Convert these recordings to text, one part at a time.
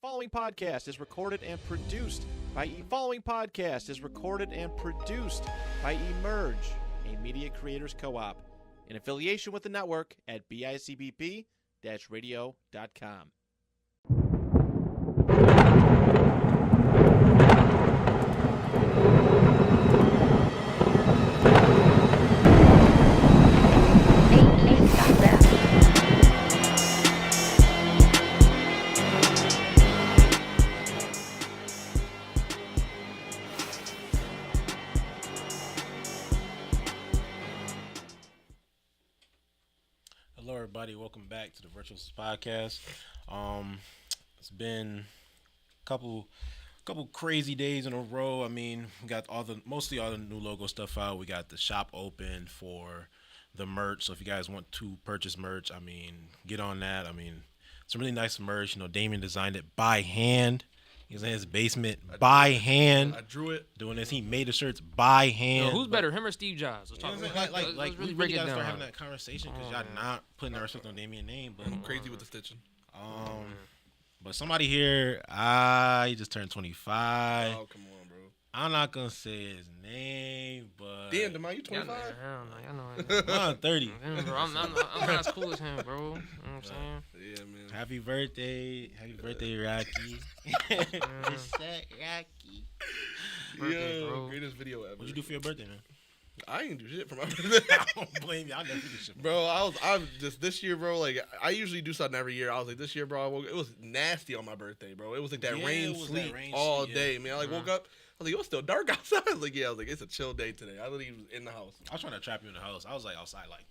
Following podcast is recorded and produced by Emerge, a media creators co-op, in affiliation with the network at bicbp-radio.com. Hello, everybody. Welcome back to the Virtuosos podcast. It's been a couple crazy days in a row. I mean, we got mostly all the new logo stuff out. We got the shop open for the merch. So if you guys want to purchase merch, I mean, get on that. I mean, some really nice merch. You know, Damien designed it by hand. He was in his basement by hand. I drew it. Doing this, he made the shirts by hand. Yo, who's better, him or Steve Jobs? Let's talk about Like, we really gotta start having that conversation because y'all not putting our respect on Damien's name. But I'm crazy with the stitching. But somebody here, he just turned 25. Oh, come on, bro. I'm not gonna say his name, but Damn, Demai, you 25? Hell no, y'all know. I'm 30. Damn, bro, I'm not as cool as him, bro. You know what I'm saying? Yeah, man. Happy birthday, Rocky. Rocky. Birthday, Yo, bro. greatest video ever. What'd you do for your birthday, man? I didn't do shit for my birthday. I don't blame you. I never do shit, Bro, I was just this year, bro. Like I usually do something every year. I was like, this year, bro, it was nasty on my birthday, bro. It was like that Yeah, rain, it was sleet that rain, all sleet, day, yeah. man. I woke up. I was like, it was still dark outside. I was like, yeah. I was like, it's a chill day today. I literally was in the house. I was trying to trap you in the house. I was like outside, like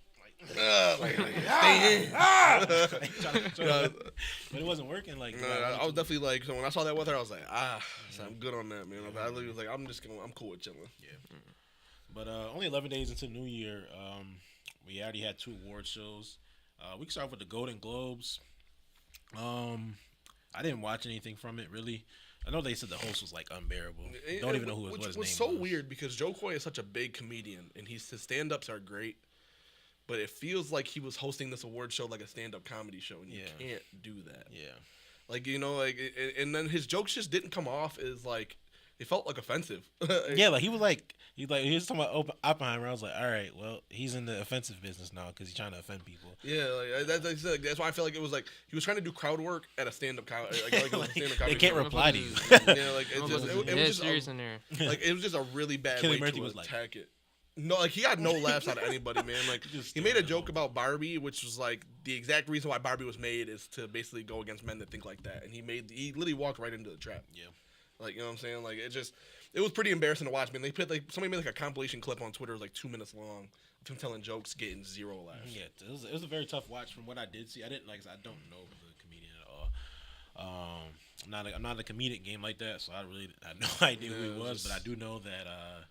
Stay in. but it wasn't working. Like, No, I was definitely like, so when I saw that weather, I was like, so I'm good on that, man. I literally was like, I'm cool with chilling. Yeah. But only 11 days into the new year, we already had 2 award shows. We can start with the Golden Globes. I didn't watch anything from it, really. I know they said the host was, like, unbearable. Don't even know what his name was. Which was so weird because Joe Coy is such a big comedian, and his stand-ups are great. But it feels like he was hosting this award show like a stand-up comedy show, and you can't do that. Yeah. Like, you know, like, and then his jokes just didn't come off as, like, it felt like offensive. Yeah, like, he was talking about Oppenheimer. I was like, all right, well, he's in the offensive business now because he's trying to offend people. Yeah, like, that's why I feel like it was like he was trying to do crowd work at a stand-up comedy. Like a stand-up comedy they can't show. reply to you. Yeah, like, it was just serious in there. Like, it was just a really bad Killian way Murphy to was like- attack it. No, like, he got no laughs out of anybody, man. Like, he made a joke about Barbie, which was, like, the exact reason why Barbie was made is to basically go against men that think like that. And he literally walked right into the trap. Yeah. Like, you know what I'm saying? Like, it was pretty embarrassing to watch, man. They put, like, somebody made, like, a compilation clip on Twitter, it was, like, 2 minutes long of him telling jokes, getting 0 laughs. Yeah, it was a very tough watch from what I did see. I don't know the comedian at all. I'm not a comedic game like that, so I had no idea who he was. But I do know that a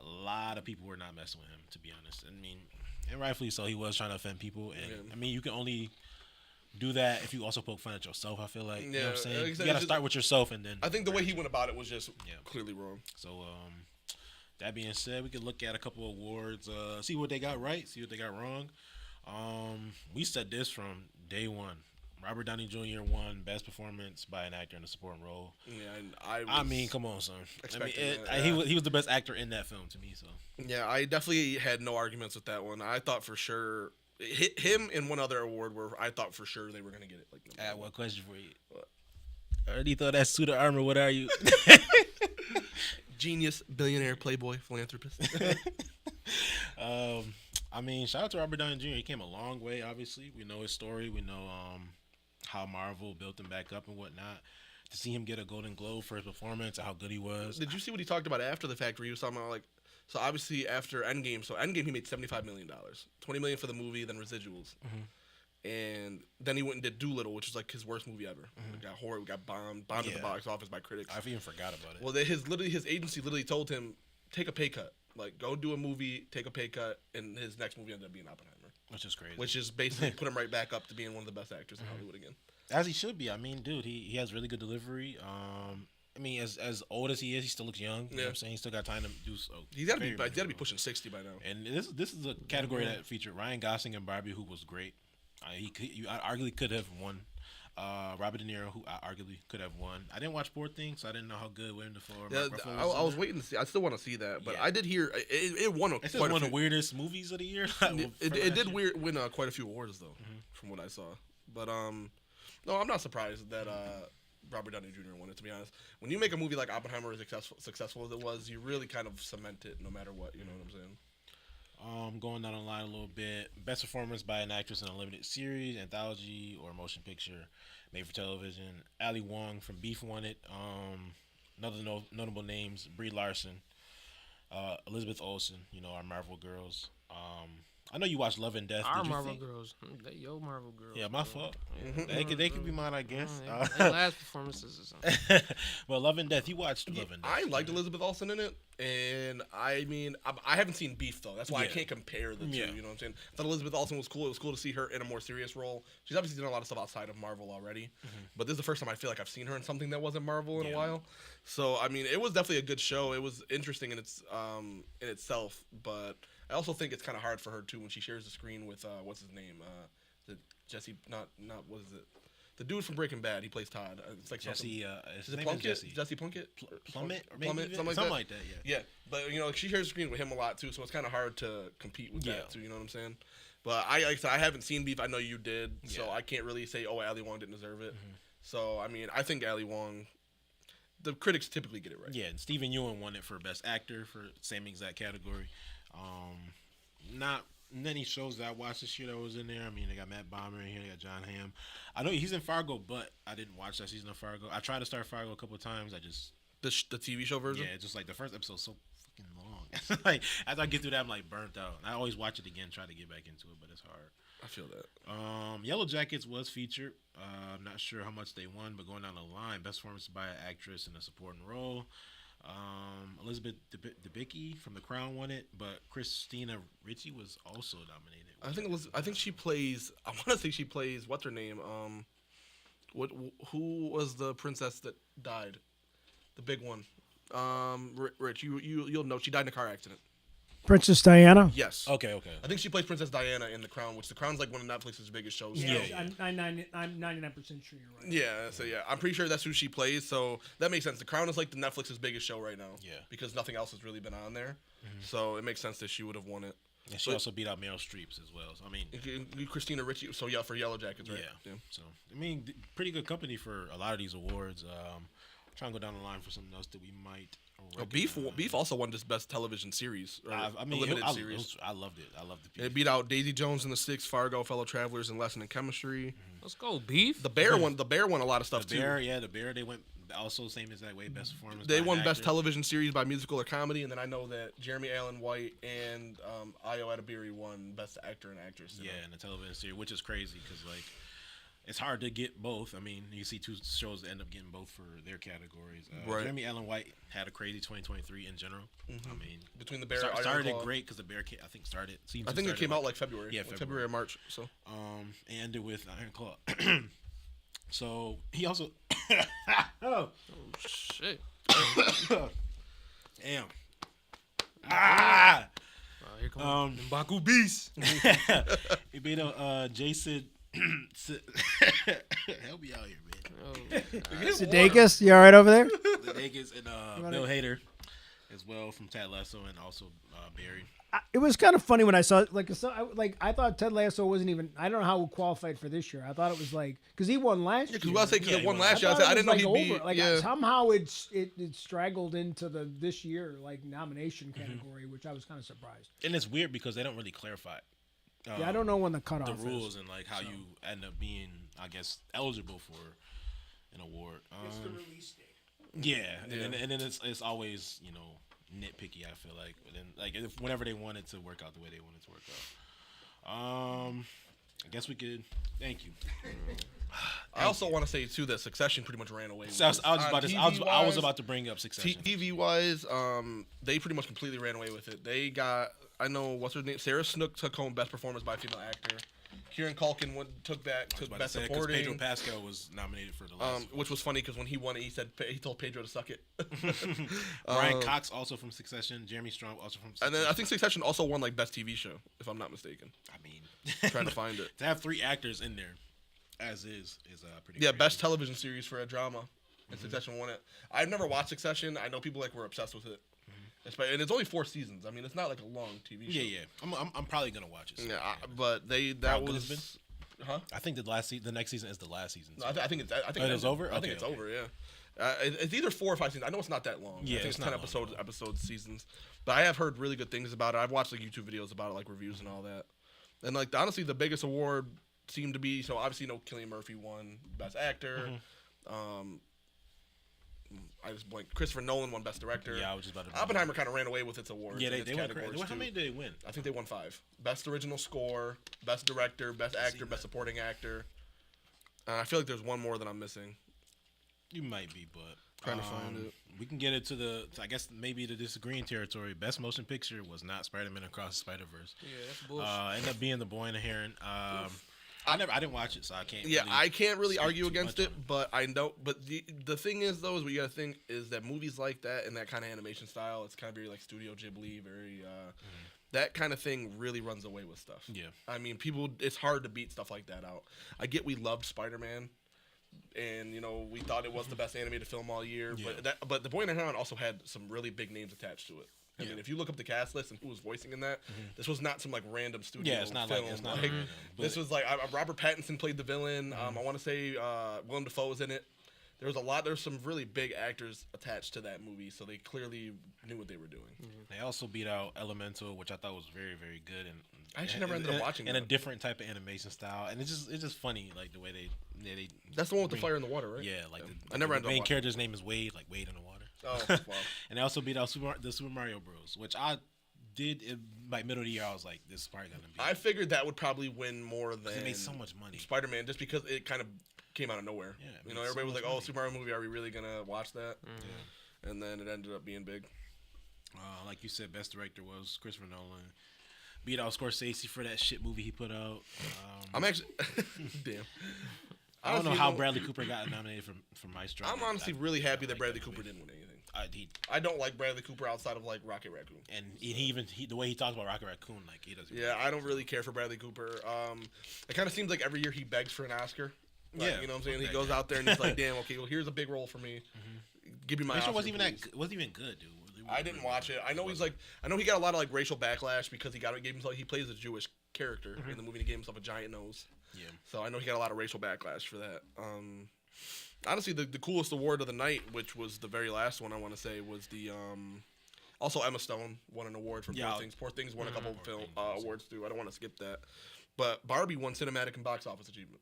lot of people were not messing with him, to be honest. I mean, and rightfully so. He was trying to offend people, and I mean, you can only do that if you also poke fun at yourself. I feel like, you know what I'm saying? You gotta start with yourself, and then I think the way he went about it was just clearly wrong. So, that being said, we could look at a couple of awards, see what they got right, see what they got wrong. We said this from day one. Robert Downey Jr. won Best Performance by an Actor in a Supporting Role. Yeah, and I mean, come on, son. He He was the best actor in that film to me. So yeah, I definitely had no arguments with that one. I thought for sure him and one other award where I thought for sure they were gonna get it. Like, I have one question for you. What? I already thought that suit of armor. What are you? Genius, billionaire, playboy, philanthropist. I mean, shout out to Robert Downey Jr. He came a long way. Obviously, we know his story. We know how Marvel built him back up and whatnot. To see him get a Golden Globe for his performance and how good he was. Did you see what he talked about after the fact? Where he was talking about, like, so obviously after Endgame, he made $75 million, $20 million for the movie, then residuals, and then he went and did Doolittle, which is like his worst movie ever. It got horror, got bombed at the box office by critics. I even forgot about it. Well, his agency literally told him, take a pay cut, like go do a movie, take a pay cut, and his next movie ended up being Oppenheimer. Which is crazy. Which is basically put him right back up to being one of the best actors in Hollywood again. As he should be. I mean, dude, he has really good delivery. I mean, as old as he is, he still looks young. You know what I'm saying? He still got time to do so. He's got to be pushing 60 by now. And this is a category that featured Ryan Gosling and Barbie, who was great. You arguably could have won. Robert De Niro, who I arguably could have won. I didn't watch Poor Things, so I didn't know how good William Dafoe or Yeah, Mark Ruffalo I was waiting to see. I still want to see that, but Yeah. I did hear it won It's quite one a of the weirdest movies of the year. It did win quite a few awards though, from what I saw. But no, I'm not surprised that Robert Downey Jr. won it. To be honest, when you make a movie like Oppenheimer as successful as it was, you really kind of cement it, no matter what. You know what I'm saying? Going down the line a little bit. Best performance by an actress in a limited series, anthology, or motion picture made for television. Ali Wong from Beef won it. Another notable names: Brie Larson, Elizabeth Olsen. You know, our Marvel girls. I know you watched Love and Death. Our Did you Marvel think- girls. They your Marvel girls. Yeah, my bro. fault. Yeah. They could be mine, I guess. Their last performances or something. Well, Love and Death. You watched Love and Death. I liked Elizabeth Olsen in it, and I mean, I haven't seen Beef though. That's why I Yeah. can't compare the two. Yeah. You know what I'm saying? I thought Elizabeth Olsen was cool. It was cool to see her in a more serious role. She's obviously done a lot of stuff outside of Marvel already, but this is the first time I feel like I've seen her in something that wasn't Marvel in a Yeah. while. So I mean, it was definitely a good show. It was interesting in itself, but I also think it's kind of hard for her too when she shares the screen with what's his name, the Jesse, not what is it? The dude from Breaking Bad. He plays Todd. It's like Jesse. Is His it name is Plunkett? Jesse. Jesse Plunkett? Plummet, or Plummet, maybe something like that. Yeah. Yeah, but you know, she shares the screen with him a lot too, so it's kind of hard to compete with Yeah. that too. You know what I'm saying? But like I said, I haven't seen Beef. I know you did, so Yeah. I can't really say, oh, Ali Wong didn't deserve it. So I mean, I think Ali Wong. The critics typically get it right. Yeah, and Stephen Ewan won it for Best Actor for same exact category. Not many shows that I watched this year that was in there. I mean, they got Matt Bomer in here, they got John Hamm. I know he's in Fargo, but I didn't watch that season of Fargo. I tried to start Fargo a couple of times. I just The TV show version. yeah, just like the first episode's so fucking long. Like after I get through that, I'm like burnt out. And I always watch it again, try to get back into it, but it's hard. I feel that. Yellow Jackets was featured. I'm not sure how much they won, but going down the line, best performance by an actress in a supporting role. Elizabeth Debicki from The Crown won it, but Christina Ricci was also nominated. I think she plays. I want to say she plays. What's her name? Who was the princess that died? The big one. Rich, you'll know. She died in a car accident. Princess Diana. Yes. Okay. I think she plays Princess Diana in The Crown, which The Crown's like one of Netflix's biggest shows. Yeah, Yeah. I'm 99% sure you're right. Yeah, so yeah, I'm pretty sure that's who she plays. So that makes sense. The Crown is like the Netflix's biggest show right now. Yeah. Because nothing else has really been on there. So it makes sense that she would have won it. And she But- also beat out Meryl Streep as well. So I mean, Christina Ricci. So yeah, for Yellow Jackets, right? yeah. So I mean, pretty good company for a lot of these awards. Trying to go down the line for something else that we might. Beef also won this best television series. Or I mean, limited series. I loved it. I loved the Beef. It beat out Daisy Jones in the Six, Fargo, Fellow Travelers, and Lesson in Chemistry. Let's go, Beef. The Bear won. The Bear won a lot of stuff The Bear, too. yeah, the Bear. They went also same as that way. Best performance. They by won an best actor. television series by musical or comedy, and then I know that Jeremy Allen White and Ayo Edebiri won best actor and actress. Yeah, in the television series, which is crazy because like it's hard to get both. I mean, you see two shows that end up getting both for their categories. Right. Jeremy Allen White had a crazy 2023 in general. I mean, Between the Bear, started Ironclaw. it great because the Bear, I think started. I think it came out like February. Yeah, February February. or March. So and ended with Iron Claw. So he also Oh shit. damn. Ah! Here comes M'Baku Beast. He beat up Jason. Help me out here, man. Sudeikis, you all right over there? Sudeikis and Bill Hader as well from Ted Lasso and also Barry. It was kind of funny when I saw it. I thought Ted Lasso wasn't even. I don't know how it qualified for this year. I thought it was like because he won last year. because it Yeah, won he last year. thought I it didn't was, know like, he'd be. over. Like yeah. somehow it straggled into the this year like nomination category, which I was kind of surprised. And it's weird because they don't really clarify Yeah, I don't know when the cutoff the rules is. and like how you end up being, I guess, eligible for an award. release date. Yeah, and then it's always nitpicky. I feel like, but then whenever they want it to work out the way they want it to work out. I guess we could. Thank you. I also want to say too that Succession pretty much ran away. So I was about to bring up Succession. TV wise, they pretty much completely ran away with it. They got, I know what's her name, Sarah Snook took home best performance by a female actor. Kieran Culkin took best Pedro supporting. Pascal was nominated for the last. Which was funny because when he won it, he told Pedro to suck it. Brian Cox also from Succession. Jeremy Strong also from Succession. And then I think Succession also won like best TV show, if I'm not mistaken. I mean, Trying to find it. to have 3 actors in there. As is pretty. Yeah, crazy. best television series for a drama. And Succession won it. I've never watched Succession. I know people like were obsessed with it. And it's only 4 seasons. I mean, it's not like a long TV show. Yeah. I'm probably gonna watch it. Yeah, but How good it's been? Huh? I think the next season is the last season. No, I think it's. I think it was over. I think it's over. Yeah. It's either 4 or 5 seasons. I know it's not that long. Yeah, I think it's it's 10 not long, episode seasons. But I have heard really good things about it. I've watched like YouTube videos about it, like reviews and all that. And like honestly, the biggest award seemed to be obviously Cillian Murphy won Best Actor. I just blanked. Christopher Nolan won Best Director. Yeah, I was just about to. Oppenheimer kind of ran away with its awards. Yeah, in they its went categories, crazy. How many did they win? I think they won 5. Best Original Score, Best Director, Best Actor, Best Supporting Actor. I feel like there's one more that I'm missing. You might be, but Trying to find it. We can get it to I guess maybe the disagreeing territory. Best motion picture was not Spider-Man Across the Spider-Verse. Yeah, that's bullshit. Ended up being The Boy and the Heron. I didn't watch it, so I can't. Yeah, really I can't really speak argue too against much it, on but I know. But the thing is, though, is what you gotta think is that movies like that and that kind of animation style, it's kind of very like Studio Ghibli, very that kind of thing really runs away with stuff. Yeah. I mean, it's hard to beat stuff like that out. I get we loved Spider-Man, and we thought it was the best animated film all year, Yeah. but The Boy and the Heron also had some really big names attached to it. I mean, if you look up the cast list and who was voicing in that, this was not some like random studio. Yeah, it's not film. like it's not. Like, random, this was like Robert Pattinson played the villain. I want to say Willem Dafoe was in it. There's some really big actors attached to that movie, so they clearly knew what they were doing. They also beat out Elemental, which I thought was very, very good, and I actually never ended up watching and a that. different type of animation style, and it's just funny like the way they. That's the one with the fire in the water, right? Yeah, like I never the ended up main watching. character's name is Wade, like Wade in the water. Oh, wow. And they also beat out the Super Mario Bros, which I did by middle of the year. I was like, this is probably gonna be. I figured that would probably win more than it made so much money. Spider-Man, just because it kind of came out of nowhere. Yeah, it made everybody so was much like, "Oh, money. Super Mario movie, are we really gonna watch that?" And then it ended up being big. Like you said, best director was Christopher Nolan. Beat out Scorsese for that shit movie he put out. I'm actually, damn. I don't know how Bradley Cooper got nominated for Maestro. I'm honestly really happy that like Bradley that Cooper movie. didn't win anything. He I don't like Bradley Cooper outside of like Rocket Raccoon. and he the way he talks about Rocket Raccoon, like he doesn't. Yeah, I don't really care for Bradley Cooper. It kind of seems like every year he begs for an Oscar. Like, Yeah, you know what I'm saying? fuck He that goes guy. out there and he's like, "Damn, okay, well here's a big role for me. Give me my Maestro Oscar, wasn't even please." wasn't even good, dude. I didn't watch it. I know he got a lot of like racial backlash because he plays a Jewish character in the movie. And he gave himself a giant nose. Yeah. So I know he got a lot of racial backlash for that. Honestly, the coolest award of the night, which was the very last one I want to say, was the also Emma Stone won an award for Yeah. Poor Things. Poor Things won a couple of Poor film Things also. awards too. I don't want to skip that, but Barbie won cinematic and box office achievement,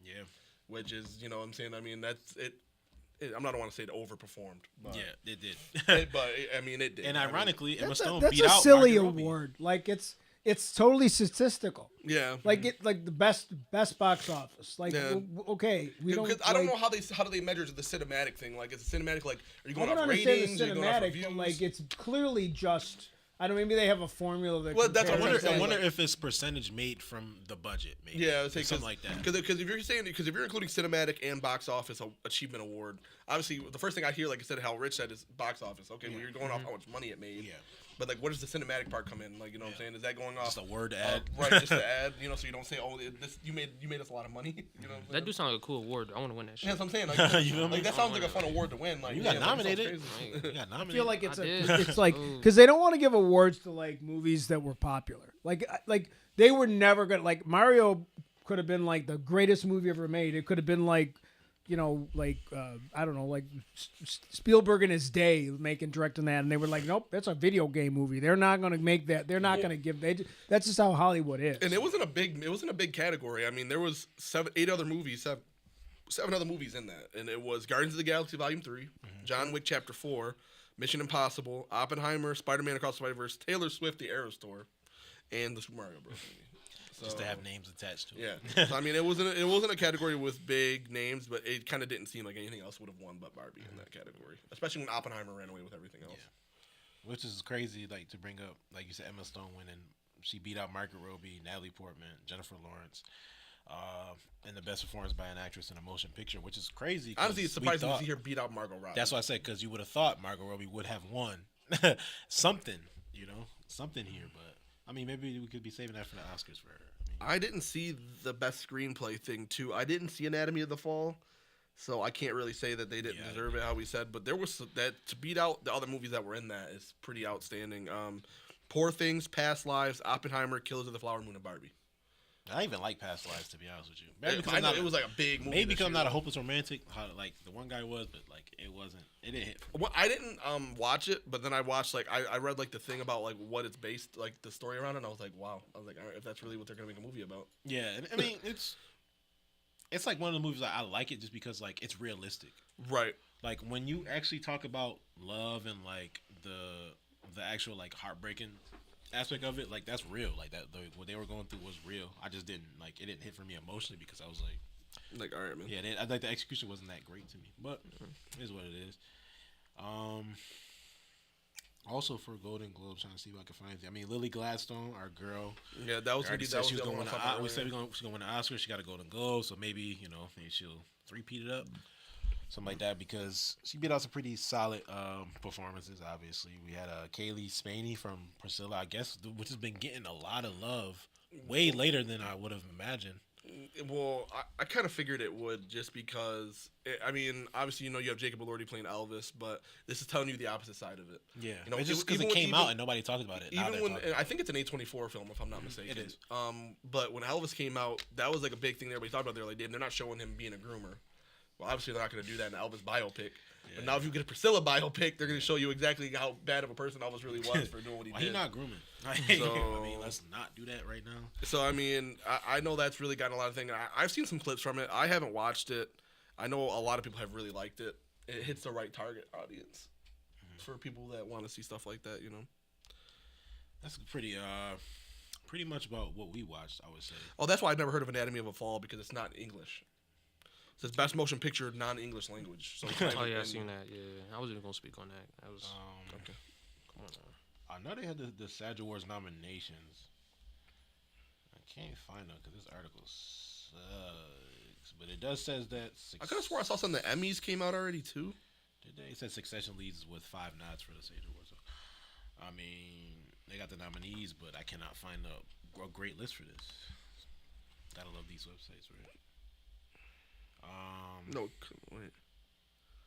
Yeah. which is what I'm saying. I mean that's it. I'm not want to say it overperformed. But Yeah, it did. I mean it did. And I mean, ironically, Emma That's Stone a beat out silly Margot Robbie. award. Like it's totally statistical. yeah. Like the best box office. Like Yeah. okay, we don't. Because I don't like- know how do they measure the cinematic thing? Like, is the cinematic like? Are you I going don't off understand ratings? the Are you going off cinematic, reviews? but like it's clearly just. I don't. Maybe they have a formula that. Well, that's what I'm compares saying. I it. wonder Like- if it's percentage made from the budget. Maybe. Yeah, I'd say something like that. Because if you're including cinematic and box office achievement award, obviously the first thing I hear, like I said, how Rich said, is box office. Okay, well you're going off how much money it made. Yeah. But like, where does the cinematic part come in? Like, you know what I'm saying? Is that going off Just a word ad. right, just the ad. So you don't say, oh, this you made us a lot of money. You know what I'm saying? That do sound like a cool award. I want to win that shit. Yeah, that's what I'm saying. Like, You feel me? like that sounds like a fun award to win. Like You got damn, that sounds nominated. crazy. You got nominated. I feel like it's I did. it's like Ooh. because they don't want to give awards to like movies that were popular. Like they were never gonna like Mario could have been like the greatest movie ever made. It could have been like I don't know, like Spielberg in his day directing that, and they were like, nope, that's a video game movie. They're not gonna make that. They're not gonna give. That's just how Hollywood is. And it wasn't a big category. I mean, there was seven other movies in that, and it was Guardians of the Galaxy Volume 3, John Wick Chapter 4, Mission Impossible, Oppenheimer, Spider-Man Across the Spider-Verse, Taylor Swift, The Eras Tour, and the Super Mario Bros. movie. just to have names attached to it. Yeah, so, I mean, it wasn't a category with big names, but it kind of didn't seem like anything else would have won but Barbie in that category, especially when Oppenheimer ran away with everything else. Which is crazy, like to bring up, like you said, Emma Stone winning. She beat out Margaret Robbie, Natalie Portman, Jennifer Lawrence, and the best performance by an actress in a motion picture, which is crazy. 'cause Honestly, it's we surprising to thought- see her beat out Margot Robbie. That's what I said, because you would have thought Margot Robbie would have won something, something here. But I mean, maybe we could be saving that for the Oscars for her. I mean, I didn't see the best screenplay thing too. I didn't see Anatomy of the Fall, so I can't really say that they didn't deserve it. How we said, but there was that to beat out the other movies that were in that is pretty outstanding. Poor Things, Past Lives, Oppenheimer, Killers of the Flower Moon, and Barbie. I even like Past Lives, to be honest with you. I know it was like a big movie. Maybe because I'm not a hopeless romantic, like the one guy was, but like it wasn't. It didn't hit. For me. Well, I didn't watch it, but then I watched I read like the thing about like what it's based, like the story around it, and I was like, wow. I was like, all right, if that's really what they're gonna make a movie about. Yeah, and I mean it's like one of the movies I like it just because like it's realistic. Right. Like when you actually talk about love and like the actual like heartbreaking aspect of it, like that's real. Like that what they were going through was real. I just didn't like it didn't hit for me emotionally because I was like all right, man. Yeah, I like the execution wasn't that great to me, but it is what it is. Also for Golden Globe, trying to see what I can find. I mean, Lily Gladstone, our girl. Yeah, that was already said she was going to win. We said she's she's going to win an Oscar. She got a Golden Globe, so maybe maybe she'll three-peat it up, something like that, because she beat out some pretty solid performances. Obviously, we had Kaylee Spaney from Priscilla, I guess, which has been getting a lot of love way later than I would have imagined. Well, I kind of figured it would just because, I mean, obviously, you have Jacob Elordi playing Elvis, but this is telling you the opposite side of it. Yeah. It's just because it came out and nobody talked about it. Even when, I think it's an A24 film, if I'm not mistaken. It is. But when Elvis came out, that was like a big thing that everybody talked about. They're like, they're not showing him being a groomer. Well, obviously, they're not going to do that in an Elvis biopic. Yeah. But now if you get a Priscilla biopic, they're going to show you exactly how bad of a person Elvis really was for doing what he did. He's not grooming. So, I mean, let's not do that right now. So, I mean, I know that's really gotten a lot of things. I've seen some clips from it. I haven't watched it. I know a lot of people have really liked it. It hits the right target audience for people that want to see stuff like that, That's pretty much about what we watched, I would say. Oh, that's why I've never heard of Anatomy of a Fall, because it's not English. It says best motion picture, non-English language. So oh yeah, I seen that. Yeah, I wasn't even gonna speak on that. That was okay. Come on now. I know they had the SAG Awards nominations. I can't find them because this article sucks. But it does says that. I could have swore I saw some of the Emmys came out already too. Did they? It said Succession leads with 5 nods for the SAG Awards. So, I mean, they got the nominees, but I cannot find a great list for this. Gotta love these websites, right? No, wait.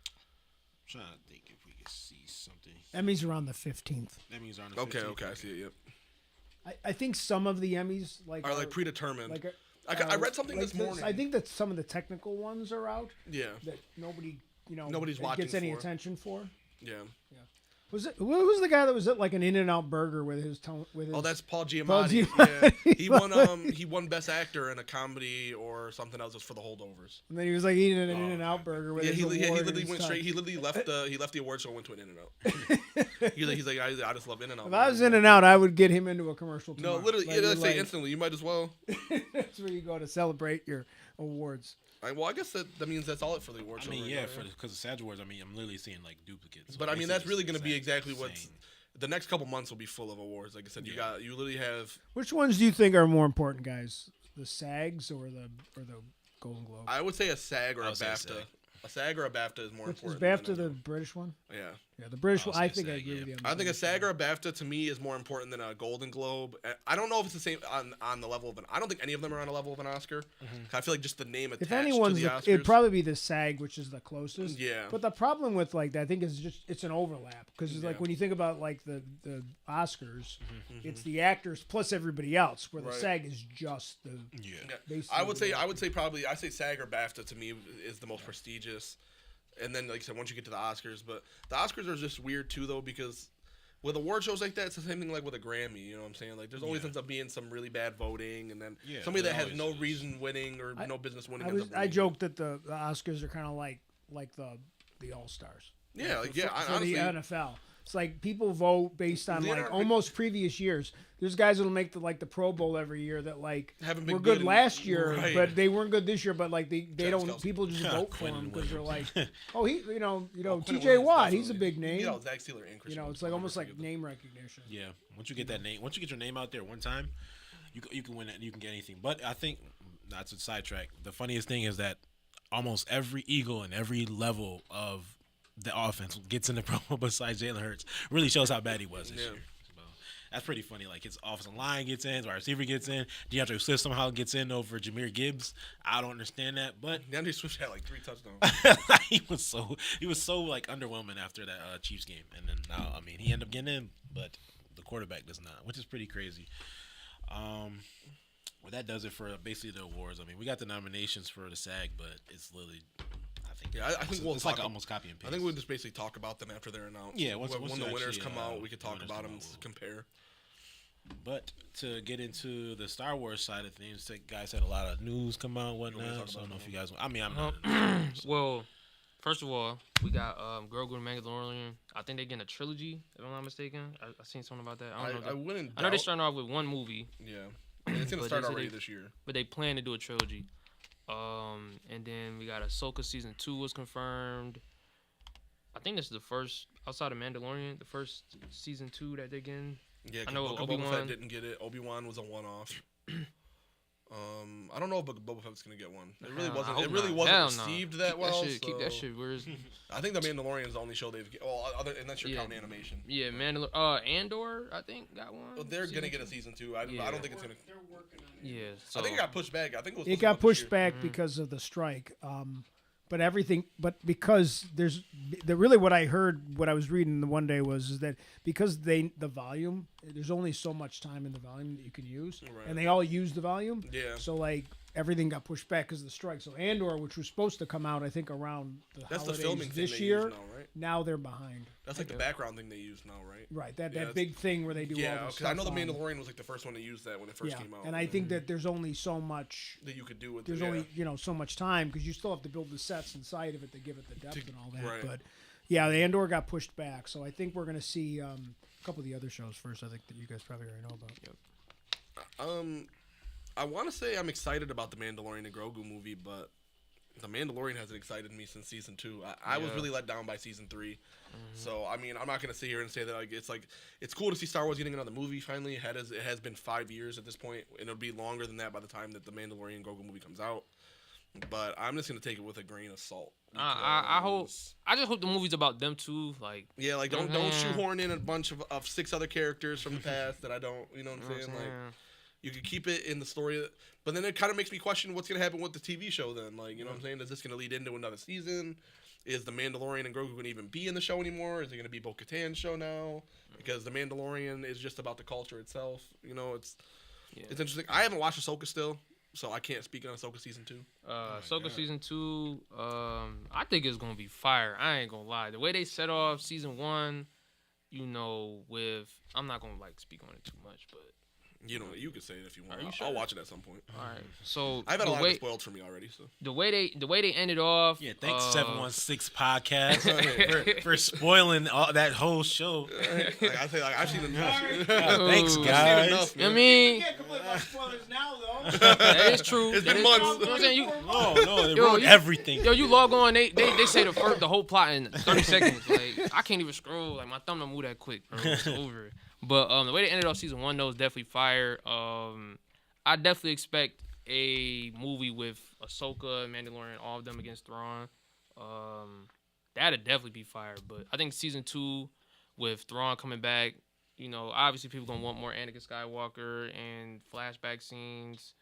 I'm trying to think if we can see something. Emmys are on the 15th. Emmys are on the 15th. Okay, I see it. Yep. I think some of the Emmys are like predetermined. Like I read something this morning. I think that some of the technical ones are out. Yeah. That nobody, nobody's watching gets any attention for. Yeah. Was it? Who was the guy that was at like an In-N-Out Burger with his tone? Oh, that's Paul Giamatti. Yeah. He won Best Actor in a comedy or something else just for The Holdovers. And then he was like eating an In-N-Out Burger with his award. He literally went straight. He literally left the award show and went to an In-N-Out. he's like I just love In-N-Out. If I was In-N-Out, I would get him into a commercial. Tomorrow. No, literally, let's say instantly. You might as well. That's where you go to celebrate your awards. Well, I guess that means that's all it for the award show. I mean, yeah, because of SAG Awards, I mean, I'm literally seeing like duplicates. But I mean, that's really going to be exactly what's. The next couple months will be full of awards. Like I said, you literally have. Which ones do you think are more important, guys? The SAGs or the Golden Globe? I would say a SAG or a BAFTA. A SAG or a BAFTA is more important. Is BAFTA the British one? Yeah. Yeah, the British one. I think I agree with you. I think a SAG or a BAFTA to me is more important than a Golden Globe. I don't know if it's the same on the level of an. I don't think any of them are on a level of an Oscar. I feel like just the name attached if anyone's, to the Oscars. It'd probably be the SAG, which is the closest. Yeah. But the problem with like that, I think is just it's an overlap because it's like when you think about like the Oscars, it's the actors plus everybody else, where the SAG is just the. Yeah. I would say probably I say SAG or BAFTA to me is the most prestigious. And then, like I said, once you get to the Oscars, but the Oscars are just weird too, though, because with award shows like that, it's the same thing like with a Grammy. You know what I'm saying? Like, there's always ends up being some really bad voting, and then somebody that has no reason winning or no business winning. I joked that the Oscars are kind of like the All Stars. Yeah, for honestly, the NFL. It's like people vote based on like almost previous years. There's guys that'll make the Pro Bowl every year that like haven't been were good last year, right. but they weren't good this year. But like they don't, people just vote for them because they're like, oh T.J. Watt, he's a big name. Zach Steeler and Chris it's like almost like name recognition. Yeah, once you get that name, once you get your name out there one time, you can win it. You can get anything. But I think not to sidetrack. The funniest thing is that almost every Eagle and every level of the offense gets in the Pro Bowl besides Jalen Hurts. Really shows how bad he was this year. So, That's pretty funny. Like his offensive line gets in, his wide receiver gets in, DeAndre Swift somehow gets in over Jahmyr Gibbs. I don't understand that, but DeAndre Swift had like 3 touchdowns. he was so like underwhelming after that Chiefs game, and then now I mean he ended up getting in, but the quarterback does not, which is pretty crazy. Well, that does it for basically the awards. I mean, we got the nominations for the SAG, but it's literally, I think we'll it's talk like almost copy and paste. I think we'll just basically talk about them after they're announced. Yeah, when the winners come out, we could talk winners about come them, out, compare. But to get into the Star Wars side of things, the guys had a lot of news come out and whatnot. So I don't know if you guys. I mean, I'm not. Well, first of all, we got Grogu and Mandalorian. I think they're getting a trilogy, if I'm not mistaken. I seen something about that. I don't know. I know they're starting off with one movie. Yeah, and it's gonna start already this year. But they plan to do a trilogy. And then we got Ahsoka season 2 was confirmed. I think this is the first outside of Mandalorian, the first season 2 that they're getting. Yeah, I know Book of Boba Fett didn't get it. Obi-Wan was a one-off. I don't know if Boba Fett's gonna get one. It really wasn't. It really wasn't received that well. Keep that shit. Where's? I think the Mandalorian is the only show they've. Well, unless you're counting animation. Yeah, Andor, I think got one. Well, they're gonna get a season 2. I don't think it's gonna. They're working on it. Yeah, so. I think it got pushed back. I think it got pushed back because of the strike. But because really what I heard, what I was reading the one day was that because the volume, there's only so much time in the volume that you can use, and they all use the volume. Yeah. So like everything got pushed back because of the strike. So Andor, which was supposed to come out, I think around the holidays the filming this thing they year, use now, right? Now they're behind. That's like the background thing they use now, right? Right. That big thing where they do all this stuff. I know the Mandalorian was like the first one to use that when it first came out. And I think that there's only so much that you could do with. There's only so much time because you still have to build the sets inside of it to give it the depth and all that. Right. But yeah, the Andor got pushed back, so I think we're gonna see a couple of the other shows first. I think that you guys probably already know about. Yep. I want to say I'm excited about the Mandalorian and Grogu movie, but the Mandalorian hasn't excited me since season 2. I was really let down by season 3. Mm-hmm. So I mean, I'm not gonna sit here and say that it's cool to see Star Wars getting another movie finally. It has been 5 years at this point, and it'll be longer than that by the time that the Mandalorian and Grogu movie comes out. But I'm just gonna take it with a grain of salt. I just hope the movie's about them too. Like don't shoehorn in a bunch of 6 other characters from the past that I don't. You know what I'm saying? Like. You could keep it in the story, but then it kind of makes me question what's going to happen with the TV show then. Like, you know what I'm saying? Is this going to lead into another season? Is the Mandalorian and Grogu going to even be in the show anymore? Is it going to be Bo-Katan's show now? Because the Mandalorian is just about the culture itself. You know, it's interesting. I haven't watched Ahsoka still, so I can't speak on Ahsoka season 2. Ahsoka season 2, I think it's going to be fire. I ain't going to lie. The way they set off season 1, I'm not going to speak on it too much, but you know, you could say it if you want. You sure? I'll watch it at some point. All right. So I've had a lot of it spoiled for me already. So the way they ended off. Yeah, thanks 716 podcast for spoiling that whole show. I say I've seen enough. Thanks, guys. Enough, I mean, you can't complain about spoilers now, though. that is true. It's been months. You know what I'm saying? No, they ruined everything. Yo, you log on. They say the whole plot in 30 seconds. Like I can't even scroll. Like my thumb don't move that quick. Bro. It's over. But the way they ended off season 1 though is definitely fire. I definitely expect a movie with Ahsoka, Mandalorian, all of them against Thrawn. That'd definitely be fire. But I think season 2 with Thrawn coming back, obviously people gonna want more Anakin Skywalker and flashback scenes.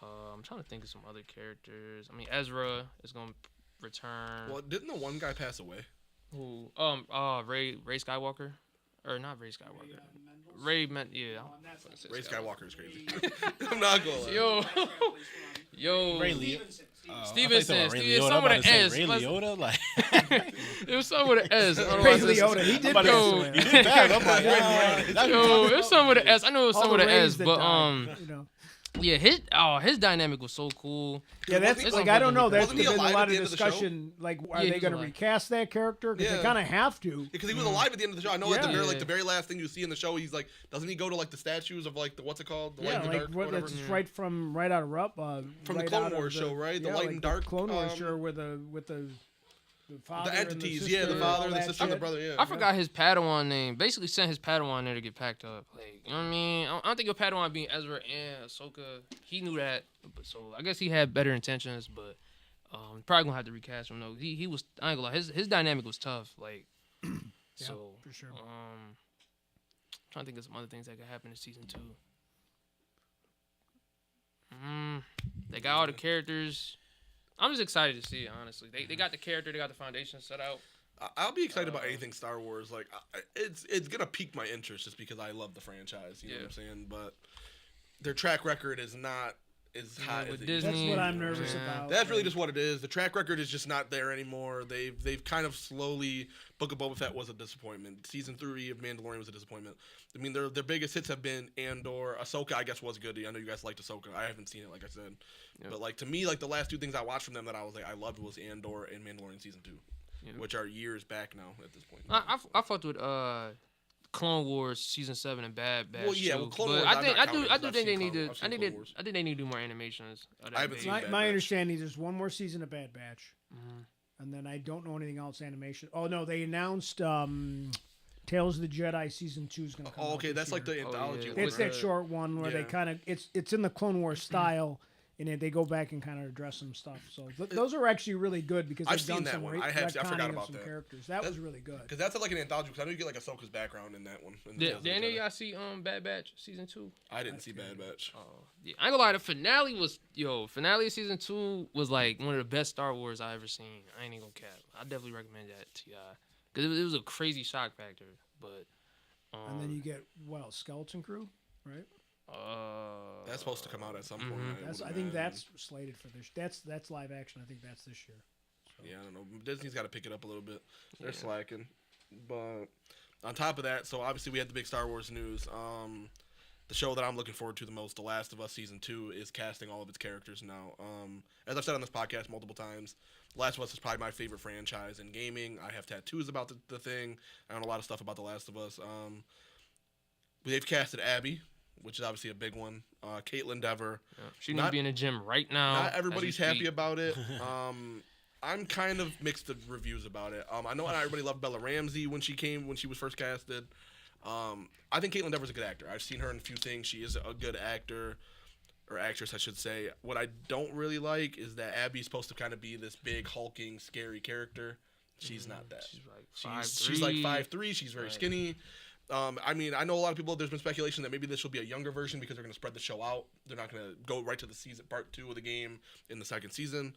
I'm trying to think of some other characters. I mean, Ezra is gonna return. Well, didn't the one guy pass away? Who? Ray Skywalker. Or not Ray Skywalker. Ray Skywalker is crazy. I'm not gonna lie. Yo. Ray Leo. Stevenson. It was somewhere with an S. Ray Liotta, like. It was somewhere with an S. Ray Liotta. He did bad. I'm like, yo, it was somewhere with an S. I know it was somewhere with an S, but Yeah, his dynamic was so cool. Yeah, that's I don't know. There's been a lot of the discussion. Like, are they going to recast that character? Because they kind of have to. Because he was alive at the end of the show. I know the very last thing you see in the show, he's like, doesn't he go to the statues of the what's it called? The Light and Dark. It's right out of Rupp. From the Clone Wars show, right? The Light and Dark Clone Wars show with the father the entities, and the sister, the father, the sister, and the brother, I forgot his Padawan name. Basically sent his Padawan there to get packed up. Like, you know what I mean? I don't think your Padawan being Ezra and Ahsoka. He knew that, so I guess he had better intentions. But probably gonna have to recast him though. He was. I ain't gonna lie. His dynamic was tough. Like, so for sure. trying to think of some other things that could happen in season 2. They got all the characters. I'm just excited to see it, honestly. They got the character, they got the foundation set out. I'll be excited about anything Star Wars. Like, it's gonna pique my interest just because I love the franchise. You know what I'm saying? But their track record is not as high as it Disney. That's what I'm nervous about. That's really just what it is. The track record is just not there anymore. They've kind of slowly. Book of Boba Fett was a disappointment. Season 3 of Mandalorian was a disappointment. I mean, their biggest hits have been Andor. Ahsoka, I guess, was good. I know you guys liked Ahsoka. I haven't seen it, like I said. Yep. But like to me, like the last 2 things I watched from them that I was like I loved was Andor and Mandalorian season 2, which are years back now at this point. I fucked with Clone Wars season 7 and Bad Batch. Well, yeah, too. Clone Wars. I do think they need to. I think they need to do more animations. I haven't seen Bad Batch. My understanding is one more season of Bad Batch, and then I don't know anything else animation. Oh no, they announced Tales of the Jedi season 2 is going to come. Oh, okay, that's like the anthology. It's that short one where they kind of it's in the Clone Wars style. And they go back and kind of address some stuff. So those are actually really good because I've seen that one. I forgot about some that. Characters. That was really good. Because that's like an anthology. Because I know you get like Ahsoka's background in that one. Did any of y'all see Bad Batch season 2? I didn't see Bad Batch. Oh, yeah. I ain't gonna lie. The finale of season 2 was like one of the best Star Wars I ever seen. I ain't even gonna cap. I definitely recommend that to y'all because it was a crazy shock factor. But and then you get Skeleton Crew, right? That's supposed to come out at some point. I think that's slated for this. That's live action. I think that's this year. So. Yeah, I don't know. Disney's got to pick it up a little bit. They're slacking. But on top of that, so obviously we had the big Star Wars news. The show that I'm looking forward to the most, The Last of Us season 2, is casting all of its characters now. As I've said on this podcast multiple times, The Last of Us is probably my favorite franchise in gaming. I have tattoos about the thing. I own a lot of stuff about The Last of Us. They've casted Abby, which is obviously a big one. Caitlin Dever. Yeah. She needs to be in the gym right now. Not everybody's happy about it. I'm kind of mixed reviews about it. I know not everybody loved Bella Ramsey when she was first casted. I think Caitlin Dever's a good actor. I've seen her in a few things. She is a good actor, or actress, I should say. What I don't really like is that Abby's supposed to kind of be this big, hulking, scary character. She's not that. She's like 5'3". She's very skinny. I mean, I know a lot of people, there's been speculation that maybe this will be a younger version because they're going to spread the show out. They're not going to go right to the season, part 2 of the game in the second season.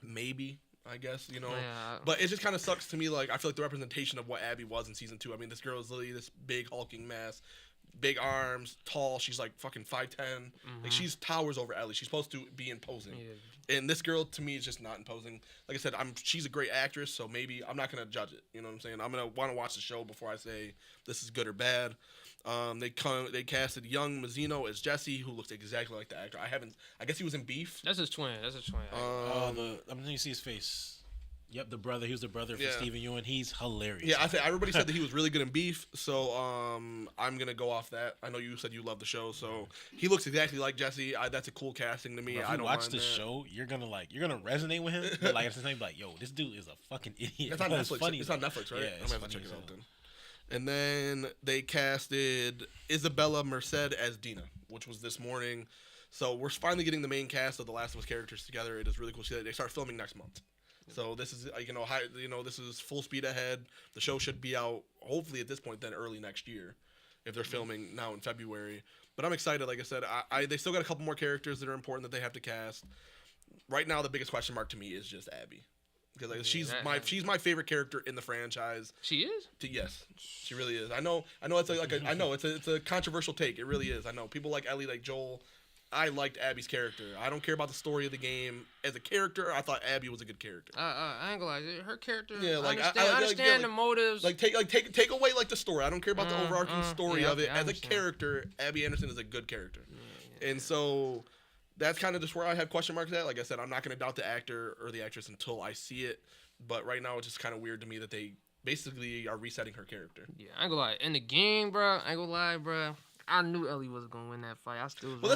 Maybe, I guess, you know. Yeah. But it just kind of sucks to me. Like, I feel like the representation of what Abby was in season 2. I mean, this girl is literally this big hulking mass, big arms, tall. She's like fucking 5'10". Like, she's towers over Ellie. She's supposed to be imposing. Yeah. And this girl, to me, is just not imposing. Like I said, she's a great actress, so maybe I'm not going to judge it. You know what I'm saying? I'm going to want to watch the show before I say this is good or bad. They casted young Mazzino as Jesse, who looks exactly like the actor. I guess he was in Beef. That's his twin. I'm going to see his face. Yep, the brother. He was the brother for Stephen Ewan. He's hilarious. Yeah, everybody said that he was really good in Beef, so I'm gonna go off that. I know you said you love the show, so he looks exactly like Jesse. That's a cool casting to me. Bro, if you watch the show, you're gonna resonate with him. But like at the same time, like, yo, this dude is a fucking idiot. That's on Netflix. Funny. It's on Netflix, right? Yeah, I'm gonna have to check it out then. And then they casted Isabella Merced as Dina, which was this morning. So we're finally getting the main cast of The Last of Us characters together. It is really cool. They start filming next month. So this is this is full speed ahead. The show should be out hopefully at this point then early next year, if they're filming now in February. But I'm excited. Like I said, they still got a couple more characters that are important that they have to cast. Right now, the biggest question mark to me is just Abby, because she's my favorite character in the franchise. She is. Yes, she really is. I know. It's a controversial take. It really is. I know people like Ellie, like Joel. I liked Abby's character. I don't care about the story of the game. As a character, I thought Abby was a good character. I ain't gonna lie. Her character. Yeah, like I understand the motives. Like take away like the story. I don't care about the overarching story of it. As a character, Abby Anderson is a good character, and so that's kind of just where I have question marks at. Like I said, I'm not gonna doubt the actor or the actress until I see it. But right now, it's just kind of weird to me that they basically are resetting her character. Yeah, I ain't gonna lie. In the game, bro, I ain't gonna lie, bro. I knew Ellie was gonna win that fight. I still was. Well,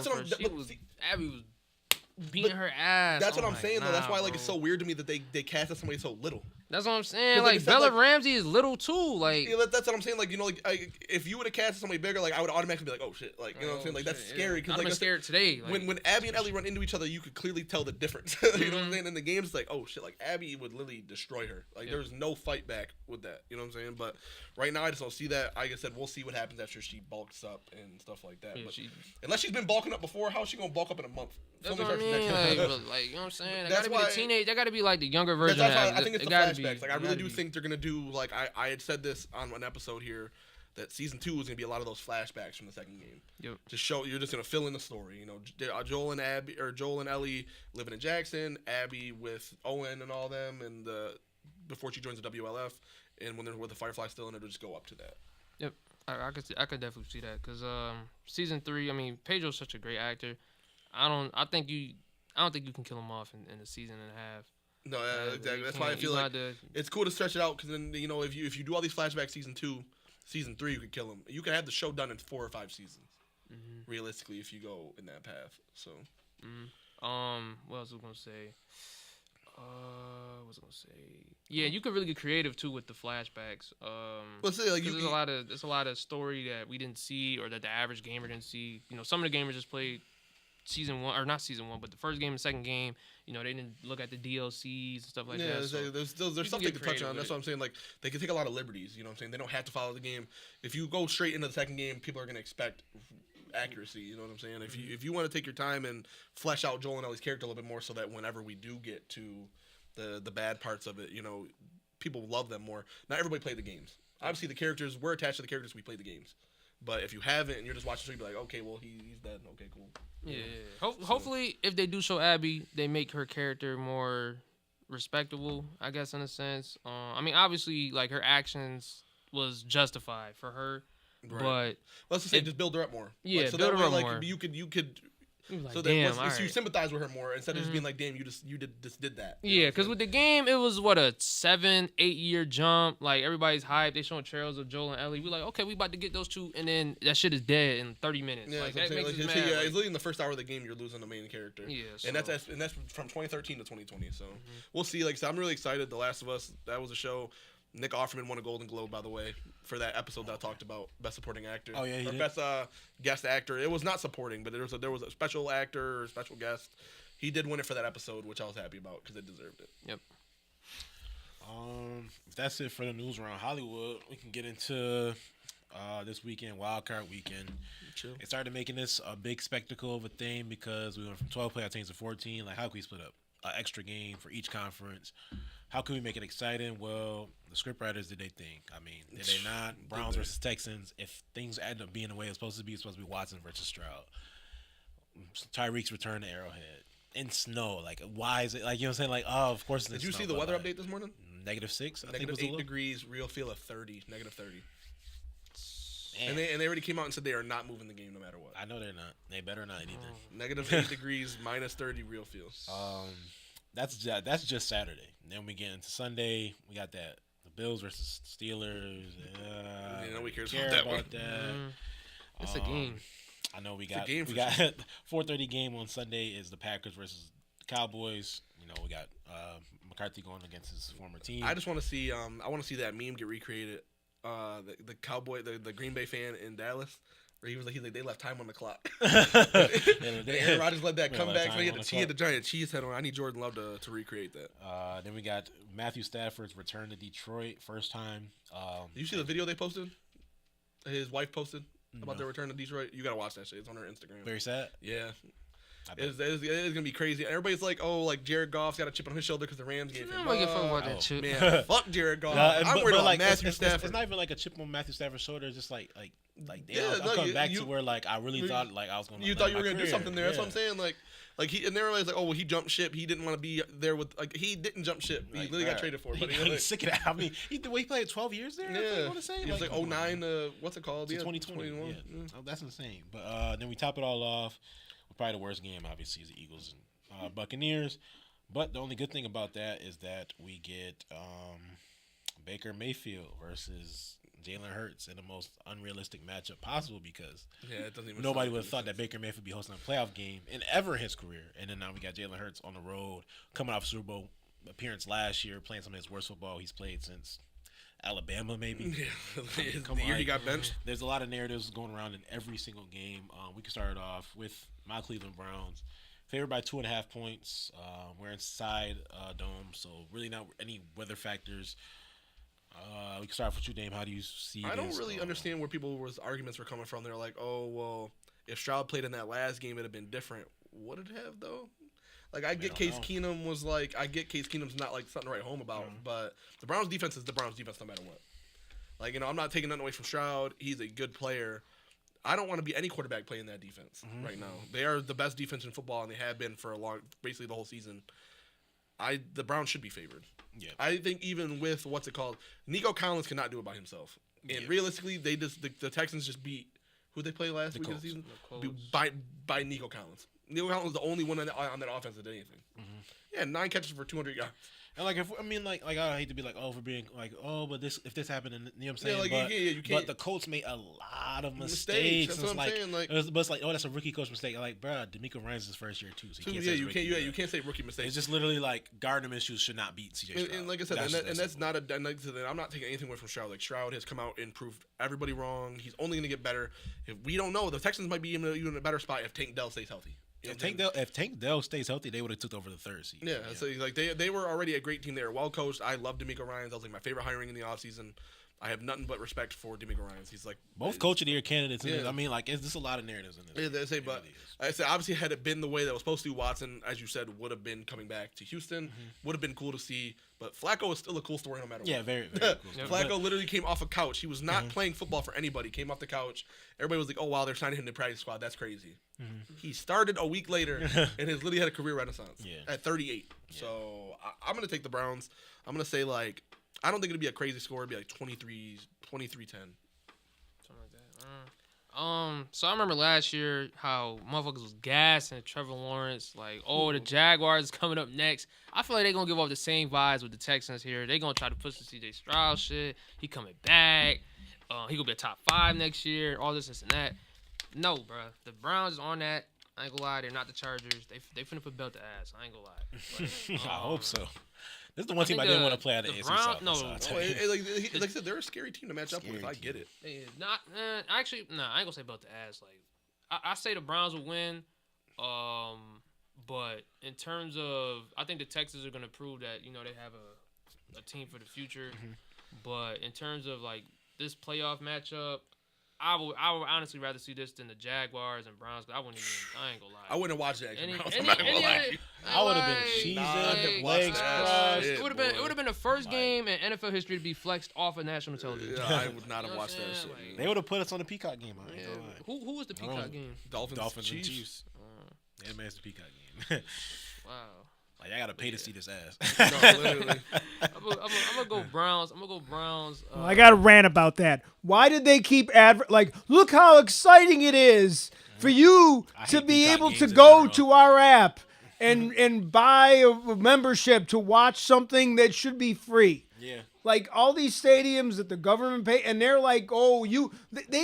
Abby was beating her ass. That's what I'm saying, though. That's why it's so weird to me that they casted somebody so little. That's what I'm saying. 'Cause like you Like said, Bella like- Ramsey is little too. Like Yeah, that's what I'm saying. Like, you know, like if you would have casted somebody bigger, like I would automatically be like, oh shit, like you know what I'm saying. Like that's scary because I'm like scared today. Like, when Abby and Ellie run into each other, you could clearly tell the difference. You know what I'm saying? In the games, it's like, oh shit, like Abby would literally destroy her. Like there's no fight back with that. You know what I'm saying? But right now, I just don't see that. Like I said, we'll see what happens after she bulks up and stuff like that. Yeah, but she- unless she's been bulking up before, how's she gonna bulk up in a month? That's Filming what I starts mean. next Like, month. but, like, you know what I'm saying? That That's gotta be why- the teenage. That gotta be like the younger version. That's of why Abby. I think it's It the gotta flashbacks. be. Like I It really gotta do be. think they're gonna do like I had said this on an episode here that season 2 is gonna be a lot of those flashbacks from the second game. Yep. To show you're just gonna fill in the story. You know, Joel and Ellie living in Jackson, Abby with Owen and all them, and before she joins the WLF, and when they're with the Firefly still in it, it'll just go up to that. Yep. I could definitely see that because season 3. I mean, Pedro's such a great actor. I don't think you can kill him off in a season and a half. No, exactly. You That's why I can't- feel you like gotta- it's cool to stretch it out because then you know if you do all these flashbacks season 2, season 3 you could kill him. You can have the show done in 4 or 5 seasons. Realistically, if you go in that path. So. What else was I gonna say? What was I gonna say? Yeah, you could really get creative too with the flashbacks. Let's say like 'cause you. there's a lot of story that we didn't see or that the average gamer didn't see. You know, some of the gamers just played season 1 or not season 1, but the first game and second game. You know, they didn't look at the DLCs and stuff like Yeah, that. So there's you stuff can they get can touch creative on. with That's it. what I'm saying. Like they can take a lot of liberties. You know what I'm saying? They don't have to follow the game. If you go straight into the second game, people are gonna expect accuracy. You know what I'm saying? If you want to take your time and flesh out Joel and Ellie's character a little bit more, so that whenever we do get to the bad parts of it, you know, people will love them more. Not everybody played the games. Obviously, the characters we're attached to the characters. We play the games. But if you haven't and you're just watching, you'll be like, okay, well he's dead. Okay, cool. Yeah. Hopefully, if they do show Abby, they make her character more respectable, I guess, in a sense. I mean, obviously, like her actions was justified for her, Right. Let's just say just build her up more. Yeah, like, so build that her way, up like, more. You could. but like, So that damn, so all you right. sympathize with her more instead of just being like, damn, you just did that. You know Yeah, what I'm because saying? with the game, it was what, a 7-8 year jump. Like everybody's hyped. They showing trails of Joel and Ellie. We like, okay, we about to get those two, and then that shit is dead in 30 minutes. Yeah, like that's that what I'm makes saying. us Like, mad. yeah, like- it's literally in the first hour of the game you're losing the main character. Yeah, and that's so- from 2013 to 2020. So we'll see. Like, so I'm really excited. The Last of Us, that was a show. Nick Offerman won a Golden Globe, by the way, for that episode that I talked about, best supporting actor. Oh, yeah, he or did? best guest actor. It was not supporting, but there was a special actor or special guest. He did win it for that episode, which I was happy about because it deserved it. Yep. If that's it for the news around Hollywood, we can get into this weekend, wildcard weekend. Chill. It started making this a big spectacle of a thing because we went from 12 playoff teams to 14. Like, how can we split up an extra game for each conference? How can we make it exciting? Well, the scriptwriters did their thing. I mean, did they not? Browns versus Texans. If things end up being the way it's supposed to be Watson versus Stroud. Tyreek's return to Arrowhead. In snow. Like, why is it? Like, you know what I'm saying? Like, oh, of course it's in Did you snow, see the but, weather like, update this morning? -6. I think it Negative was a 8 little. degrees, real feel of 30, negative 30. Man, And they already came out and said they are not moving the game no matter what. I know they're not. They better not either. Negative 8 degrees, minus 30 real feel. That's just Saturday. And then we get into Sunday. We got that the Bills versus Steelers. Nobody cares care about that about one. that. It's a game. I know we a got game we for got 4:30 game on Sunday is the Packers versus the Cowboys. You know, we got McCarthy going against his former team. I just want to see I want to see that meme get recreated. The Cowboy, the Green Bay fan in Dallas, where he's like they left time on the clock. And Aaron Rodgers led that Yeah, comeback. left So he time had on the the giant cheese head on. I need Jordan Love to recreate that. Then we got Matthew Stafford's return to Detroit, first time. Did you see the video they posted? His wife posted about No. their return to Detroit. You gotta watch that shit. It's on her Instagram. Very sad. Yeah. I bet. It's gonna be crazy. Everybody's like, oh, like Jared Goff's got a chip on his shoulder because the Rams gave him. I'm gonna get fucked about Oh, that shit. Man, fuck Jared Goff. Nah, I'm worried about Matthew it's Stafford. not even like a chip on Matthew Stafford's shoulder. It's just like damn, Yeah, I'm no, coming back you- to where like I really you- thought like I was going. You thought you were gonna do something there. That's what I'm saying. Like he and they realized like, oh well, he jumped ship. He didn't want to be there with like he didn't jump ship. He Like, literally got bruh, traded for it. But He's like, sick of that. I mean, he played 12 years there. yeah, I want to say he was like come on. 09 to what's it called? To Yeah, 2020. 21. Yeah. Oh, that's insane. But then we top it all off with probably the worst game, obviously, is the Eagles and Buccaneers. But the only good thing about that is that we get Baker Mayfield versus Jalen Hurts in the most unrealistic matchup possible because Yeah, it doesn't even. nobody sound would have like thought it. that Baker Mayfield would be hosting a playoff game in ever his career. And then now we got Jalen Hurts on the road coming off Super Bowl appearance last year, playing some of his worst football he's played since Alabama, maybe. Yeah, Come the year on. he got benched. There's a lot of narratives going around in every single game. We can start it off with my Cleveland Browns. Favored by 2.5 points. We're inside dome, so really not any weather factors. We can start off with you, Dame. How do you see this? I don't really understand where people's arguments were coming from. They're like, oh, well, if Stroud played in that last game, it'd have been different. Would it have, though? Like, I get Case Keenum's not, like, something to write home about, but the Browns' defense is the Browns' defense no matter what. Like, you know, I'm not taking nothing away from Stroud. He's a good player. I don't want to be any quarterback playing that defense right now. They are the best defense in football, and they have been for basically the whole season. The Browns should be favored. Yeah. I think even with Nico Collins cannot do it by himself. And realistically, the Texans just beat who they played last week of the season by Nico Collins. Nico Collins was the only one on that offense that did anything. Yeah, 9 catches for 200 yards. And like, I hate to be like, oh, for being like, oh, but if this happened, and you know what I'm saying? Yeah, like, you can't. But the Colts made a lot of mistakes. That's what I'm saying. Like, but it's like, oh, that's a rookie coach mistake. Like, bro, D'Amico Ryan's his first year too. So you can't say rookie mistake. It's just literally like Gardner Minshew should not beat CJ Stroud. And like I said, I'm not taking anything away from Stroud. Like, Stroud has come out and proved everybody wrong. He's only going to get better. If we don't know, the Texans might be even in a better spot if Tank Dell stays healthy. If Tank Dell stays healthy, they would have took over the 3rd seed. Yeah, so like they were already a great team. They were well coached. I love D'Amico Ryans. That was like my favorite hiring in the offseason. I have nothing but respect for D'Amico Ryans. He's like both coach of the year candidates. I mean, like, it's just a lot of narratives in this. Yeah, they say, but I said obviously had it been the way that was supposed to, Watson, as you said, would have been coming back to Houston. Would have been cool to see. But Flacco is still a cool story no matter what. Yeah, very, very cool. Flacco literally came off a couch. He was not playing football for anybody. Came off the couch. Everybody was like, "Oh wow, they're signing him to practice squad. That's crazy." He started a week later and has literally had a career renaissance at 38. Yeah. So I'm gonna take the Browns. I'm gonna say like I don't think it'll be a crazy score. It'll be like 23-10. Something like that. So I remember last year how motherfuckers was gassing Trevor Lawrence, like, oh, the Jaguars is coming up next. I feel like they're going to give off the same vibes with the Texans here. They're going to try to push the CJ Stroud shit. He coming back. He going to be a top 5 next year, all this and that. No, bro. The Browns is on that. I ain't going to lie. They're not the Chargers. They finna put belt to ass. I ain't going to lie. But, I hope so. This is the one team I didn't want to play out of the AFC South. Like I said, they're a scary team to match up with. I get it. I ain't gonna say about the ass. Like, I say the Browns will win. But in terms of, I think the Texans are gonna prove that they have a team for the future. But in terms of like this playoff matchup, I would honestly rather see this than the Jaguars and Browns. I ain't gonna lie. I wouldn't have watched that. I'm not gonna lie. I would have been cheesing, legs crossed. It would have been the first game in NFL history to be flexed off of national television. Yeah, I would not have watched that shit. Like, they would have put us on the Peacock game. I ain't gonna lie. Who was the Peacock game? Dolphins and Chiefs. Yeah, man, it's the Peacock game. Wow. Like, I gotta pay to see this ass. No, literally. I'm gonna go Browns. I got to rant about that. Why did they keep look how exciting it is for you to be able to go to our app and buy a membership to watch something that should be free. Yeah. Like all these stadiums that the government pay, and they're like, oh,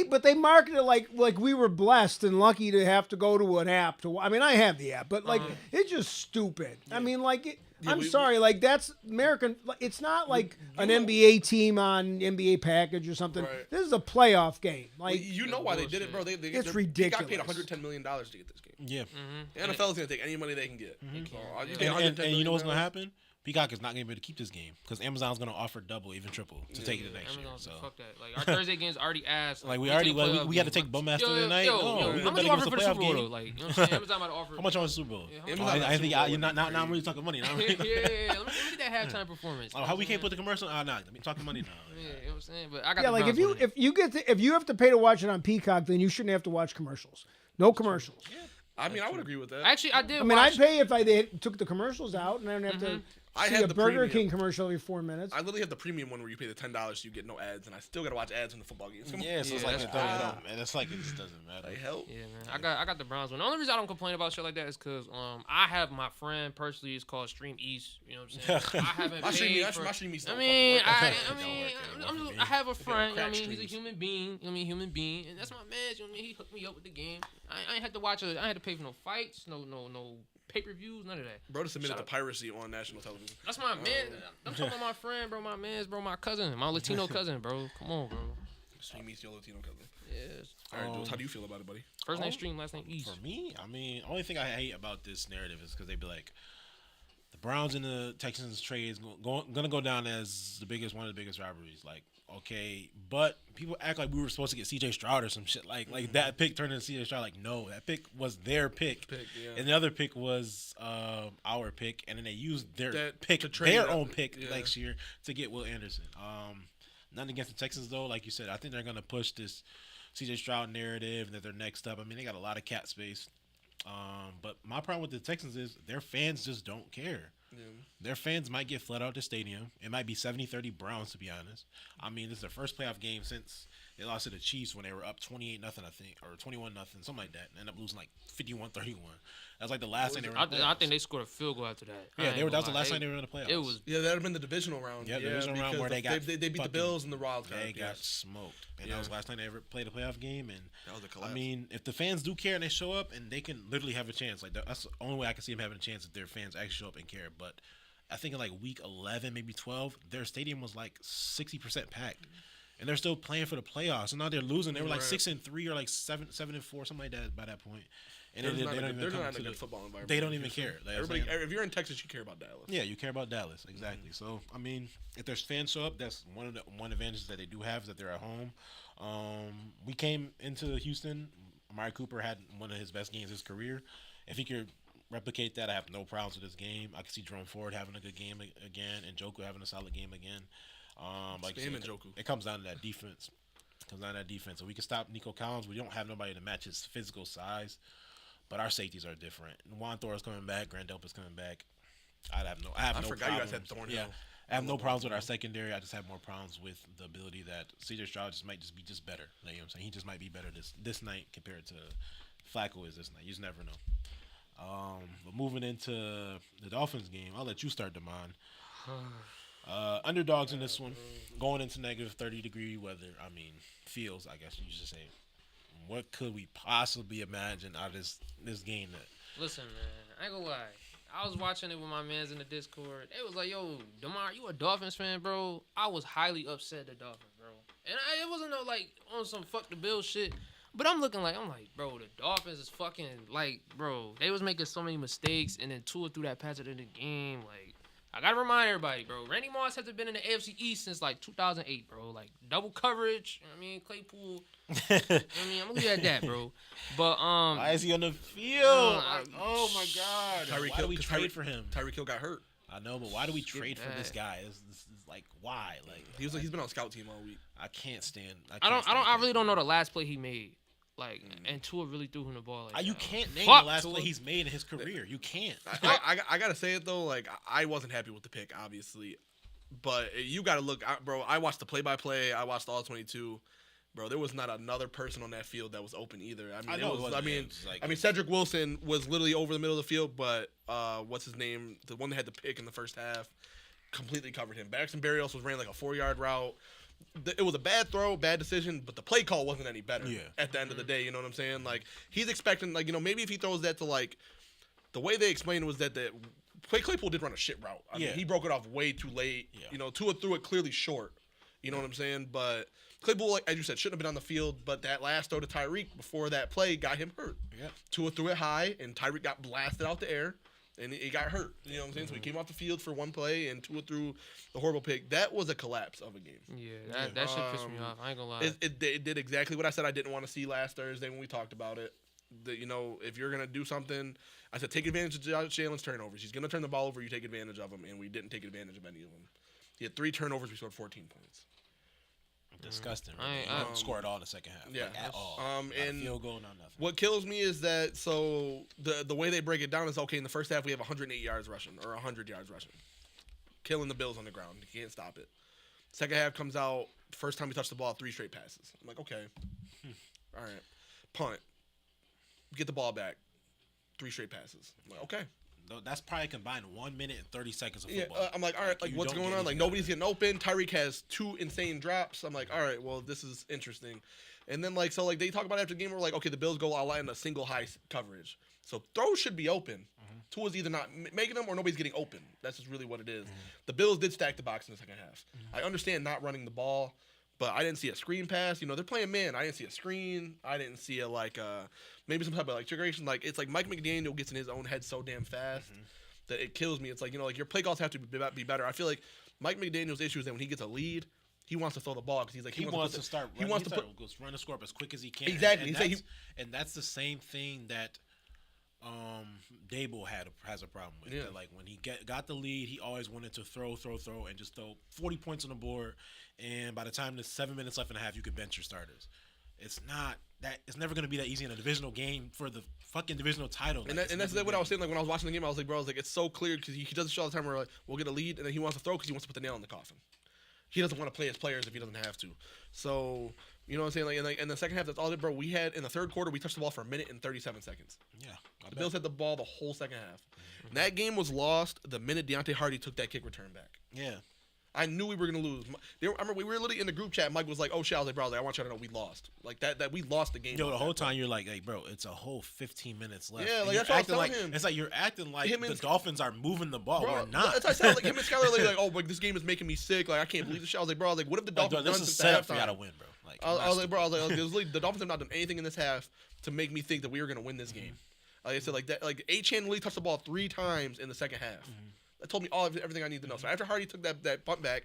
but they market it like we were blessed and lucky to have to go to an app to. I mean, I have the app, but like it's just stupid. Yeah. I mean, like I'm sorry, like that's American. It's not like an NBA team on NBA package or something. Right. This is a playoff game. Like why they did it, bro? It's ridiculous. They got paid $110 million to get this game. Yeah. The NFL is gonna take any money they can get. And you know what's gonna happen? Peacock is not going to be able to keep this game because Amazon's going to offer double, even triple, to take it to next year. So fuck that. Like our Thursday games already asked. Like we had to take Bummaster tonight. How much you offer for the Super Bowl though? Like, you know what I'm saying? Amazon might offer. How much on the Super Bowl? I think you're not. Now I'm really talking money. Yeah. Let me get that halftime performance. Oh, how we can't put the commercial? Nah. Let me talk money now. Yeah, you know what I'm saying. But I got if you have to pay to watch it on Peacock, then you shouldn't have to watch commercials. No commercials. Yeah. I mean, I would agree with that. Actually, I did. I mean, I'd pay if they took the commercials out and I don't have to. I see had a the Burger premium. King commercial every 4 minutes. I literally have the premium one where you pay the $10 so you get no ads, and I still gotta watch ads in the football games. Yeah, so it's like man. It's like it just doesn't matter. Like help. Yeah, man. I got the Browns one. The only reason I don't complain about shit like that is because I have my friend personally. It's called Stream East. You know what I'm saying? I haven't paid for. My Stream East. I have a friend. I mean, he's a human being. Human being, and that's my man. He hooked me up with the game. I ain't had to watch it. I ain't had to pay for no fights, no pay-per-views, none of that. Bro, just admitted Shout to out. piracy on national television. That's my man. I'm talking about my friend, bro, my man's, bro, my cousin, my Latino cousin, bro. Come on, bro. So he meets your Latino cousin. Yes. All right, Jules, how do you feel about it, buddy? First name Stream, last name East. For me, I mean, only thing I hate about this narrative is because they be like, the Browns and the Texans trade is gonna go down as one of the biggest rivalries. Like, okay, but people act like we were supposed to get C.J. Stroud or some shit. Like that pick turned into C.J. Stroud. Like, no, that pick was their pick, Yeah. and the other pick was our pick, and then they used their That- pick, to trade their that- own pick yeah. next year to get Will Anderson. Nothing against the Texans though. Like you said, I think they're gonna push this C.J. Stroud narrative and that they're next up. I mean, they got a lot of cap space. But my problem with the Texans is their fans just don't care. Yeah. Their fans might get flooded out the stadium. It might be 70-30 Browns, to be honest. I mean, this is their first playoff game since they lost to the Chiefs when they were up 28-0, I think, or 21-0, something like that. And ended up losing like 51-31. That was like the last time they were in the playoffs. I think they scored a field goal after that. Yeah, that was the last time they were in the playoffs. It was. Yeah, that would have been the divisional round. Yeah, the divisional round because where they got they beat the fucking- Bills and the Wild Card. They got yes. smoked. And Yeah. that was the last time they ever played a playoff game. And That was a collapse. I mean, if the fans do care and they show up and they can literally have a chance, like that's the only way I can see them having a chance if their fans actually show up and care. But I think in like week 11, maybe 12, their stadium was like 60% packed. And they're still playing for the playoffs. And now they're losing. They were like Right. 6-3 or like 7-4, something like that by that point. And They're they not don't a even good- they're come not to in a the- good football environment. They don't even care. Like, Everybody, I'm saying- if you're in Texas, you care about Dallas. yeah, you care about Dallas, exactly. So I mean, if there's fans show up, that's one advantage that they do have is that they're at home. We came into Houston. Amari Cooper had one of his best games of his career. If he could replicate that, I have no problems with this game. I can see Jerome Ford having a good game again, and Njoku having a solid game again. Like you Him said, and Njoku. it comes down to that defense. So we can stop Nico Collins. We don't have nobody to match his physical size, but our safeties are different. Juan Thor's coming back. Grand Delpa's coming back. I have no forgot you guys problems. had Thornhill. Yeah, I have no problems with our secondary. I just have more problems with the ability that C.J. Stroud might be better. You know what I'm saying? He just might be better this night compared to Flacco is this night. You just never know. But moving into the Dolphins game, I'll let you start, Damon. Underdogs in this one, going into negative 30-degree weather. I mean, feels, I guess you should say. What could we possibly imagine out of this game? Listen, man, I ain't gonna lie. I was watching it with my mans in the Discord. They was like, yo, Damar, you a Dolphins fan, bro? I was highly upset at Dolphins, bro. And it wasn't no, like, on some fuck the Bill shit. But I'm like, bro, the Dolphins is fucking, like, bro, they was making so many mistakes. And then Tua threw that pass at the end of the game. Like, I got to remind everybody, bro. Randy Moss hasn't been in the AFC East since, like, 2008, bro. Like, double coverage. I mean, Claypool. I'm going to leave it at that, bro. But, Why is he on the field? Oh, my God. Tyreek Why Hill, do we 'cause trade for him? Tyreek Hill got hurt. I know, but why do we trade for this that. guy? This is like, why? Like, He's been on scout team all week. I can't stand. I really don't know the last play he made. Like, and Tua really threw him the ball. Like, You that. can't name Fuck the last Tua. play he's made in his career. You can't. I gotta say it though, like I wasn't happy with the pick, obviously, but you gotta look, bro. I watched the play-by-play. I watched all 22. Bro, there was not another person on that field that was open either. I mean, I know it wasn't. I mean, It was like- I mean, Cedric Wilson was literally over the middle of the field, but what's his name? The one that had the pick in the first half completely covered him. Baxton Berrios was ran like a 4-yard route. It was a bad throw, bad decision, but the play call wasn't any better. Yeah. At the end of the day, you know what I'm saying? Like he's expecting, like maybe if he throws that to like, the way they explained it was that Claypool did run a shit route. I mean, he broke it off way too late. Yeah. Tua threw it clearly short. You know what I'm saying? But Claypool, like, as you said, shouldn't have been on the field. But that last throw to Tyreek before that play got him hurt. Yeah. Tua threw it high, and Tyreek got blasted out the air, and he got hurt. You know what I'm saying? So he came off the field for one play, and Tua threw the horrible pick. That was a collapse of a game. Yeah, that shit pissed me off. I ain't gonna lie. It did exactly what I said I didn't want to see last Thursday when we talked about it. That if you're gonna do something, I said take advantage of Josh Allen's turnovers. He's gonna turn the ball over. You take advantage of them, and we didn't take advantage of any of them. He had 3 turnovers. We scored 14 points. Disgusting. I Really. ain't- He didn't score at all in the second half. Yeah. Like, at all. Not a and field goal, not nothing. What kills me is that the way they break it down is okay. In the first half, we have 108 yards rushing or 100 yards rushing, killing the Bills on the ground. You can't stop it. Second half comes out. First time we touch the ball, 3 straight passes. I'm like, okay, all right, punt, get the ball back, 3 straight passes. I'm like, okay. That's probably combined 1 minute and 30 seconds of Yeah, football. I'm like, all right, like you what's don't going get on? Like anything out of nobody's it. getting open. Tyreek has 2 insane drops. I'm like, all right, well this is interesting. And then like so like they talk about after the game, we're like, okay, the Bills go all out in a single high coverage, so throws should be open. Tua's either not making them or nobody's getting open. That's just really what it is. The Bills did stack the box in the second half. I understand not running the ball, but I didn't see a screen pass. You know, they're playing man. I didn't see a screen. I didn't see a maybe some type of like triggeration. Like it's like Mike McDaniel gets in his own head so damn fast that it kills me. It's like, you know, like your play calls have to be better. I feel like Mike McDaniel's issue is that when he gets a lead, he wants to throw the ball because he's like He wants to start. He wants to run the score up as quick as he can. Exactly. And that's the same thing that Dable has a problem with. Yeah. That, like when he got the lead, he always wanted to throw, and just throw 40 points on the board. And by the time there's 7 minutes left in the half, you could bench your starters. It's not that. It's never going to be that easy in a divisional game for the fucking divisional title. And, and that's what I was saying. Like when I was watching the game, I was like, bro, it's so clear because he does this all the time. Where like we'll get a lead and then he wants to throw because he wants to put the nail in the coffin. He doesn't want to play his players if he doesn't have to. So you know what I'm saying? Like in the second half, that's all it, bro. We had in the third quarter, we touched the ball for 1 minute and 37 seconds. Yeah, The Bills had the ball the whole second half. And that game was lost the minute Deontay Hardy took that kick return back. Yeah. I knew we were gonna lose. I remember we were literally in the group chat. Mike was like, "Oh shit!" I was like, "Bro, I want you to know we lost. Like that we lost the game." Yo, the whole time you're like, "Hey, bro, it's a whole 15 minutes left." Yeah, And like you're that's what I was acting telling like him. it's like you're acting like Him the and- Dolphins are moving the ball. Bro, We're not. that's what I said. Like him and Skylar, like, "Oh, like this game is making me sick. Like I can't believe this shit." I was like, "Bro, I was like, what have the Like, Dolphins this done is since set the up for y'all to halftime?" win, bro. Like, I was like, "Bro, I was like, the Dolphins have not done anything in this half to make me think that we were gonna win this game." Like I said, like that, like A-Chan really touched the ball 3 times in the second half. That told me everything I need to know. So after Hardy took that punt back,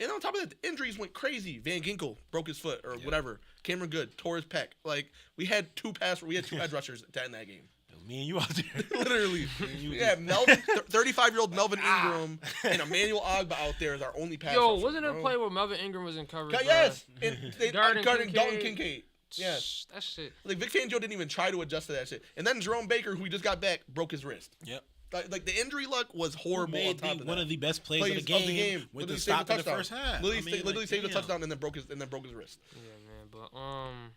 and on top of that, the injuries went crazy. Van Ginkel broke his foot or whatever. Cameron Good tore his pec. Like we had 2 edge rushers to end that game. It was me and you out there. Literally, yeah. Melvin, 35-year-old Melvin Ingram and Emmanuel Agba out there is our only pass. Yo, rushers, wasn't there a bro. play where Melvin Ingram was in coverage? Yes, bruh? and they Guarding guarding Dalton Kincaid. Kincaid. Yes, That shit. like Vic Fangio didn't even try to adjust to that shit. And then Jerome Baker, who we just got back, broke his wrist. Yep. Like the injury luck was horrible. Made on top of that. one of the best plays of the Plays game with the Literally stop saved in the first half. Literally saved the damn. touchdown and then broke his wrist. Yeah, man. But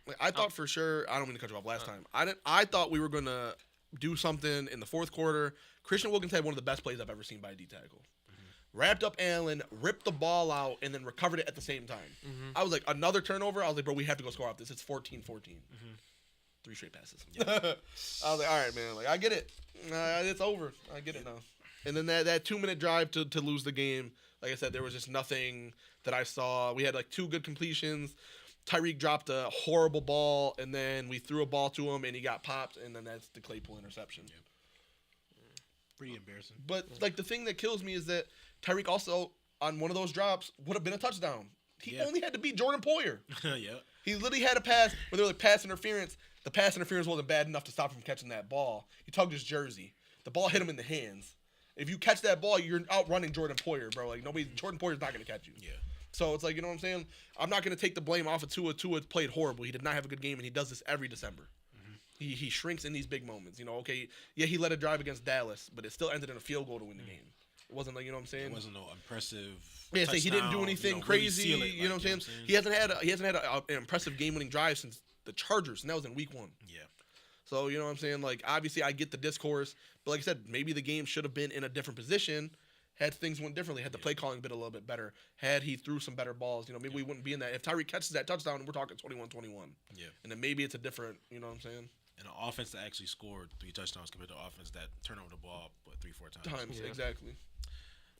Like, I thought for sure. I don't mean to cut you off last time. I thought we were gonna do something in the fourth quarter. Christian Wilkins had one of the best plays I've ever seen by a D tackle. Wrapped up Allen, ripped the ball out, and then recovered it at the same time. I was like, another turnover. I was like, bro, we have to go score off this. It's 14-14. 3 straight passes. I was like, all right, man. Like, I get it. It's over. I get it now. And then that 2-minute drive to lose the game. Like I said, there was just nothing that I saw. We had like 2 good completions. Tyreek dropped a horrible ball, and then we threw a ball to him, and he got popped, and then that's the Claypool interception. Pretty embarrassing. But like the thing that kills me is that Tyreek also on one of those drops would have been a touchdown. He only had to beat Jordan Poyer. Yeah. He literally had a pass where they were like pass interference. The pass interference wasn't bad enough to stop him from catching that ball. He tugged his jersey. The ball hit him in the hands. If you catch that ball, you're outrunning Jordan Poyer, bro. Like Jordan Poyer's not gonna catch you. Yeah. So it's like, you know what I'm saying? I'm not gonna take the blame off of Tua. Tua played horrible. He did not have a good game, and he does this every December. He shrinks in these big moments. You know, okay, yeah, he led a drive against Dallas, but it still ended in a field goal to win the game. It wasn't like, you know what I'm saying? It wasn't no impressive. Yeah, so he didn't do touchdown, anything really crazy. seal it, You know what I'm saying? He hasn't had an impressive game-winning drive since the Chargers, and that was in Week 1. Yeah. So you know what I'm saying? Like, obviously, I get the discourse, but like I said, maybe the game should have been in a different position had things went differently. Had the play calling been a little bit better. Had he threw some better balls, you know, maybe we wouldn't be in that. If Tyreek catches that touchdown, we're talking 21-21. Yeah. And then maybe it's a different, you know what I'm saying? And an offense that actually scored 3 touchdowns compared to an offense that turned over the ball 3-4 times. Yeah. Exactly.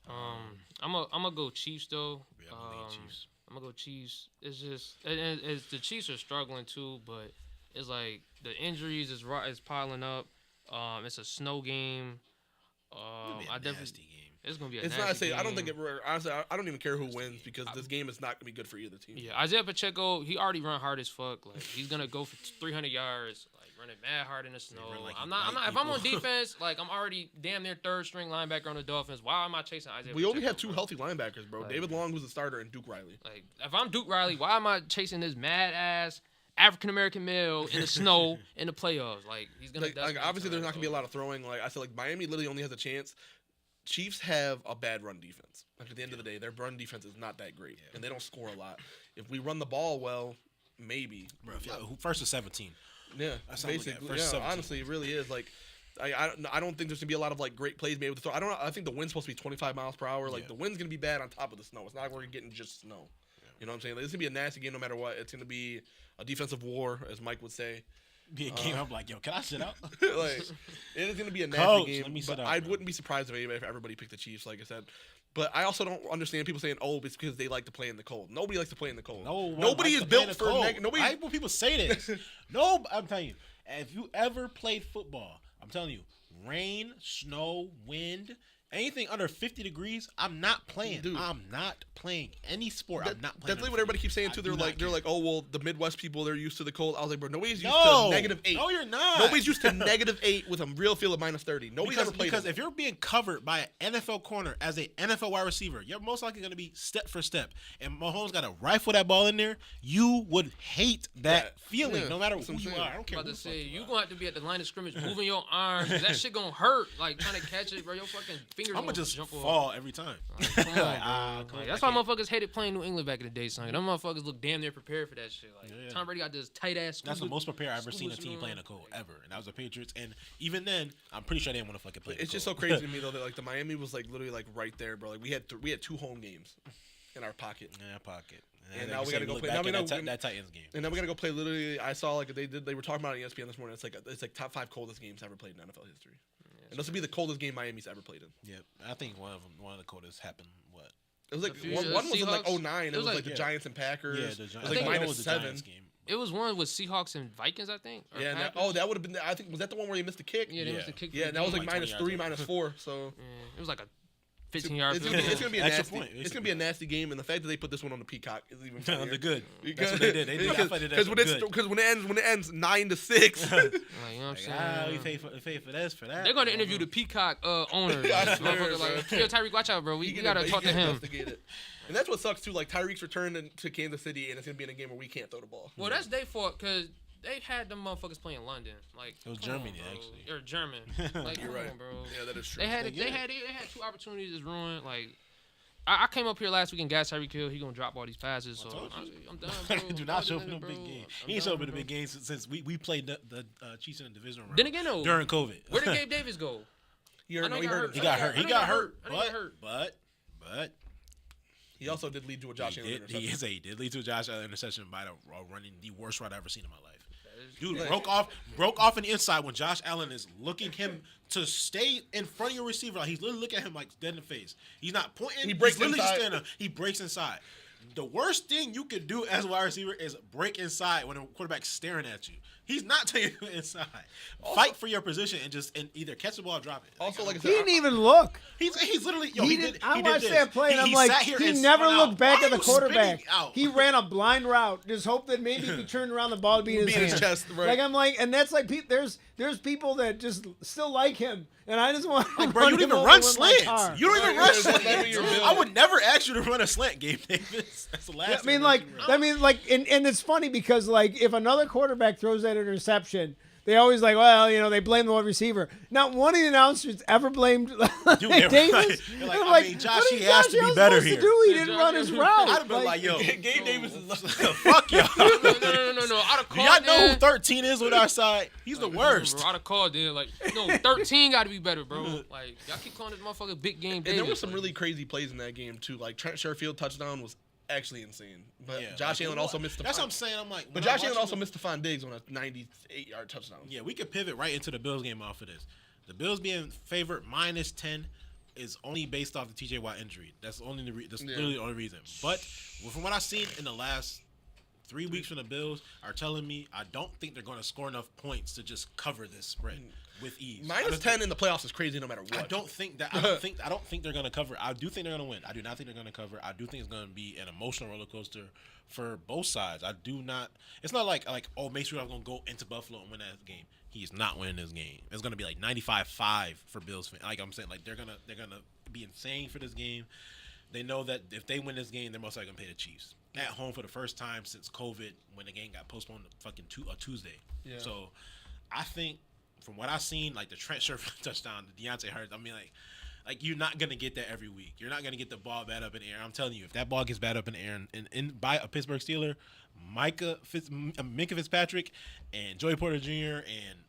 I'm gonna go Chiefs though. Yeah, I'm gonna lean Chiefs. I'm gonna go Chiefs. It's just it's the Chiefs are struggling too, but it's like the injuries is piling up. It's a snow game. It'll be a I definitely nasty game. it's gonna be a It's nasty not say game. I don't think it. Honestly, I don't even care who wins because this game is not gonna be good for either team. Yeah, Isaiah Pacheco, he already run hard as fuck. Like he's gonna go for 300 yards, like running mad hard in the snow. run like I'm he not. bite If I'm on people. defense, like I'm already damn near 3rd string linebacker on the Dolphins. Why am I chasing Isaiah? We only Pacheco, have 2 bro? healthy linebackers, bro. Like- David Long, who's the starter, and Duke Riley. Like if I'm Duke Riley, why am I chasing this mad ass African American male in the snow in the playoffs? Like he's gonna. Like obviously, there's not gonna be a lot of throwing. Like I feel like Miami literally only has a chance. Chiefs have a bad run defense. Like at the end of the day, their run defense is not that great, and they don't score a lot. If we run the ball well, maybe. Bro, if y'all, who first or 17? Yeah, That's how I look at it. basically. First Yeah, 17. honestly, it really is. Like I don't think there's gonna be a lot of like great plays made with the throw. I think the wind's supposed to be 25 miles per hour. Like the wind's gonna be bad on top of the snow. It's not like we're getting just snow. You know what I'm saying? Like, it's gonna be a nasty game no matter what. It's gonna be a defensive war, as Mike would say. Be a game. I'm like, yo, can I sit out? Like, it is gonna be a nasty Coach, game. let me But sit out, I bro. wouldn't be surprised if everybody picked the Chiefs, like I said. But I also don't understand people saying, "Oh, it's because they like to play in the cold." Nobody likes to play in the cold. No one Nobody likes is to play in built the for cold. nobody. I hate when people say this. No, I'm telling you, if you ever played football, I'm telling you, rain, snow, wind, anything under 50 degrees, I'm not playing. Dude. I'm not playing any sport. I'm not playing. That's like what everybody keeps saying I too. do They're not care. like, oh well, the Midwest people, they're used to the cold. I was like, bro, nobody's used No, to -8. No, you're not. Nobody's used to -8 with a real feel of -30. Nobody's ever played because it. if you're being covered by an NFL corner as an NFL wide receiver, you're most likely going to be step for step. And Mahomes got to rifle that ball in there. You would hate that feeling, yeah, no matter that's who what I'm you saying. are. I don't care. I'm about who to the fuck say, you you are. gonna have to be at the line of scrimmage moving your arms. That shit gonna hurt. Like trying to catch it, bro. Your fucking fingers I'm gonna gonna just jump off. fall every time. Come on, bro. Like, come Like, on, that's I why can't. motherfuckers hated playing New England back in the day, son. Them motherfuckers look damn near prepared for that shit. Like Yeah. Tom Brady got this tight ass. That's the most prepared I've ever seen a team play in the cold ever, and that was the Patriots. And even then, I'm pretty sure they didn't want to fucking play. It's just so crazy to me though that like the Miami was like literally like right there, bro. Like we had 2 home games in our pocket. Yeah, pocket. And like now you we said, gotta go look play- back now we at know- that Titans game. And then we gotta go play. Literally, I saw like they were talking about it on ESPN this morning. It's like top 5 coldest games ever played in NFL history. And this would be the coldest game Miami's ever played in. Yeah, I think one of the coldest happened. What? It was like few one years. was in like Seahawks. 09. It was like the yeah. Giants and Packers. Yeah, It the was Giants. like I think that -7. was the Giants game. It was one with Seahawks and Vikings, I think. Or Yeah, Packers. that would have been. I think was that the one where he missed the kick. Yeah, they Yeah. missed the kick. Yeah, for and the that was game. like Like 20 -3, yards -4. So Yeah, it was like a 15-yard it's field gonna, goal. it's gonna be a Extra nasty. point, It's gonna be a nasty game, and the fact that they put this one on the Peacock is even funnier. They're good. That's Because what they did. They did. I thought they did because good. when it ends 9-6. Like, you know what I'm saying? We pay for this, for that. They're gonna interview the Peacock owner. I swear, Motherfucker, like, bro. yo, Tyreek, watch out, bro. We gotta talk to him. Investigate it. And that's what sucks too. Like Tyreek's returning to Kansas City, and it's gonna be in a game where we can't throw the ball. Well, that's their fault because they had them motherfuckers playing in London. Like It was come on, Germany, bro. actually. Or German. Like, You're come right. on, bro. Yeah, that is true. They had They get they had 2 opportunities that's ruined. Like I came up here last week and got Tyreek Hill. He gonna drop all these passes. So told you. I'm done, bro. Do not show up in I'm the done, big bro. game. I'm He ain't show up in done, the big bro. games since we played the Chiefs in the divisional round. Then again, though, during COVID. where did Gabe Davis go? He I know he hurt got himself. He got hurt. I He know got hurt. I know he got hurt. But He also did lead to a Josh Allen interception. he did lead to a Josh Allen interception by running the worst route I've ever seen in my life. is Dude Like- broke off in the inside when Josh Allen is looking him to stay in front of your receiver. Like, he's literally looking at him like dead in the face. He's not pointing. He breaks he's literally just inside. standing there. He breaks inside. The worst thing you could do as a wide receiver is break inside when a quarterback's staring at you. He's not taking you inside. Fight for your position and either catch the ball or drop it. Also, like I He said, didn't even look. He's literally He did. I he watched did that this. play, and I'm like, sat here he and never spun looked out. back Why at the are you spinning quarterback. out? He ran a blind route. Just hope that maybe if he turned around, the ball would be in his, Be in his hand. chest, right. Like I'm like, and that's like there's people that just still like him, and I just want to Bro, you don't him even over run with my slants. car. You don't even Yeah, run that's like slants. your build. I would never ask you to run a slant, Gabe Davis. That's the last. Yeah, thing and it's funny because like if another quarterback throws that interception, they always like, well, they blame the wide receiver. Not one of the announcers ever blamed they're Davis. right. They're like, I'm I mean, Josh, what he is has to be Allen better supposed here. To do? He Yeah, didn't Josh run his Allen- route. I'd have been like, yo, Gabe Davis is fuck y'all. No. I'd have Do called y'all know who then. 13 is with our side? He's the worst. Bro, I'd have called then. Like, no, 13 got to be better, bro. Like, y'all keep calling this motherfucker big game And Davis. there were some like, really crazy plays in that game too. Like Trent Sherfield touchdown was actually insane. But Yeah, Josh like, Allen also missed the. That's what I'm saying. I'm like, But when I'm Josh Allen watching also the- missed Stephon Diggs on a 98-yard touchdown. Yeah, we could pivot right into the Bills game off of this. The Bills being favored -10 is only based off the TJ Watt injury. That's only that's literally the only reason. But from what I've seen in the last 3 weeks from the Bills are telling me I don't think they're going to score enough points to just cover this spread with ease. -10 in the playoffs is crazy no matter what. I don't think that. I don't think they're going to cover. I do think they're going to win. I do not think they're going to cover. I do think it's going to be an emotional roller coaster for both sides. I do not. It's not like oh, Mason Rudolph's going to go into Buffalo and win that game. He is not winning this game. It's going to be like 95-5 for Bills fans. Like I'm saying, like they're gonna be insane for this game. They know that if they win this game, they're most likely going to play the Chiefs at home for the first time since COVID, when the game got postponed to fucking Tuesday. Yeah. So I think from what I've seen, like the Trent Sherfield touchdown, the Deontay Hurts, I mean, like you're not gonna get that every week. You're not gonna get the ball bad up in the air. I'm telling you, if that ball gets bad up in the air and by a Pittsburgh Steeler, Minka Fitzpatrick and Joey Porter Jr. and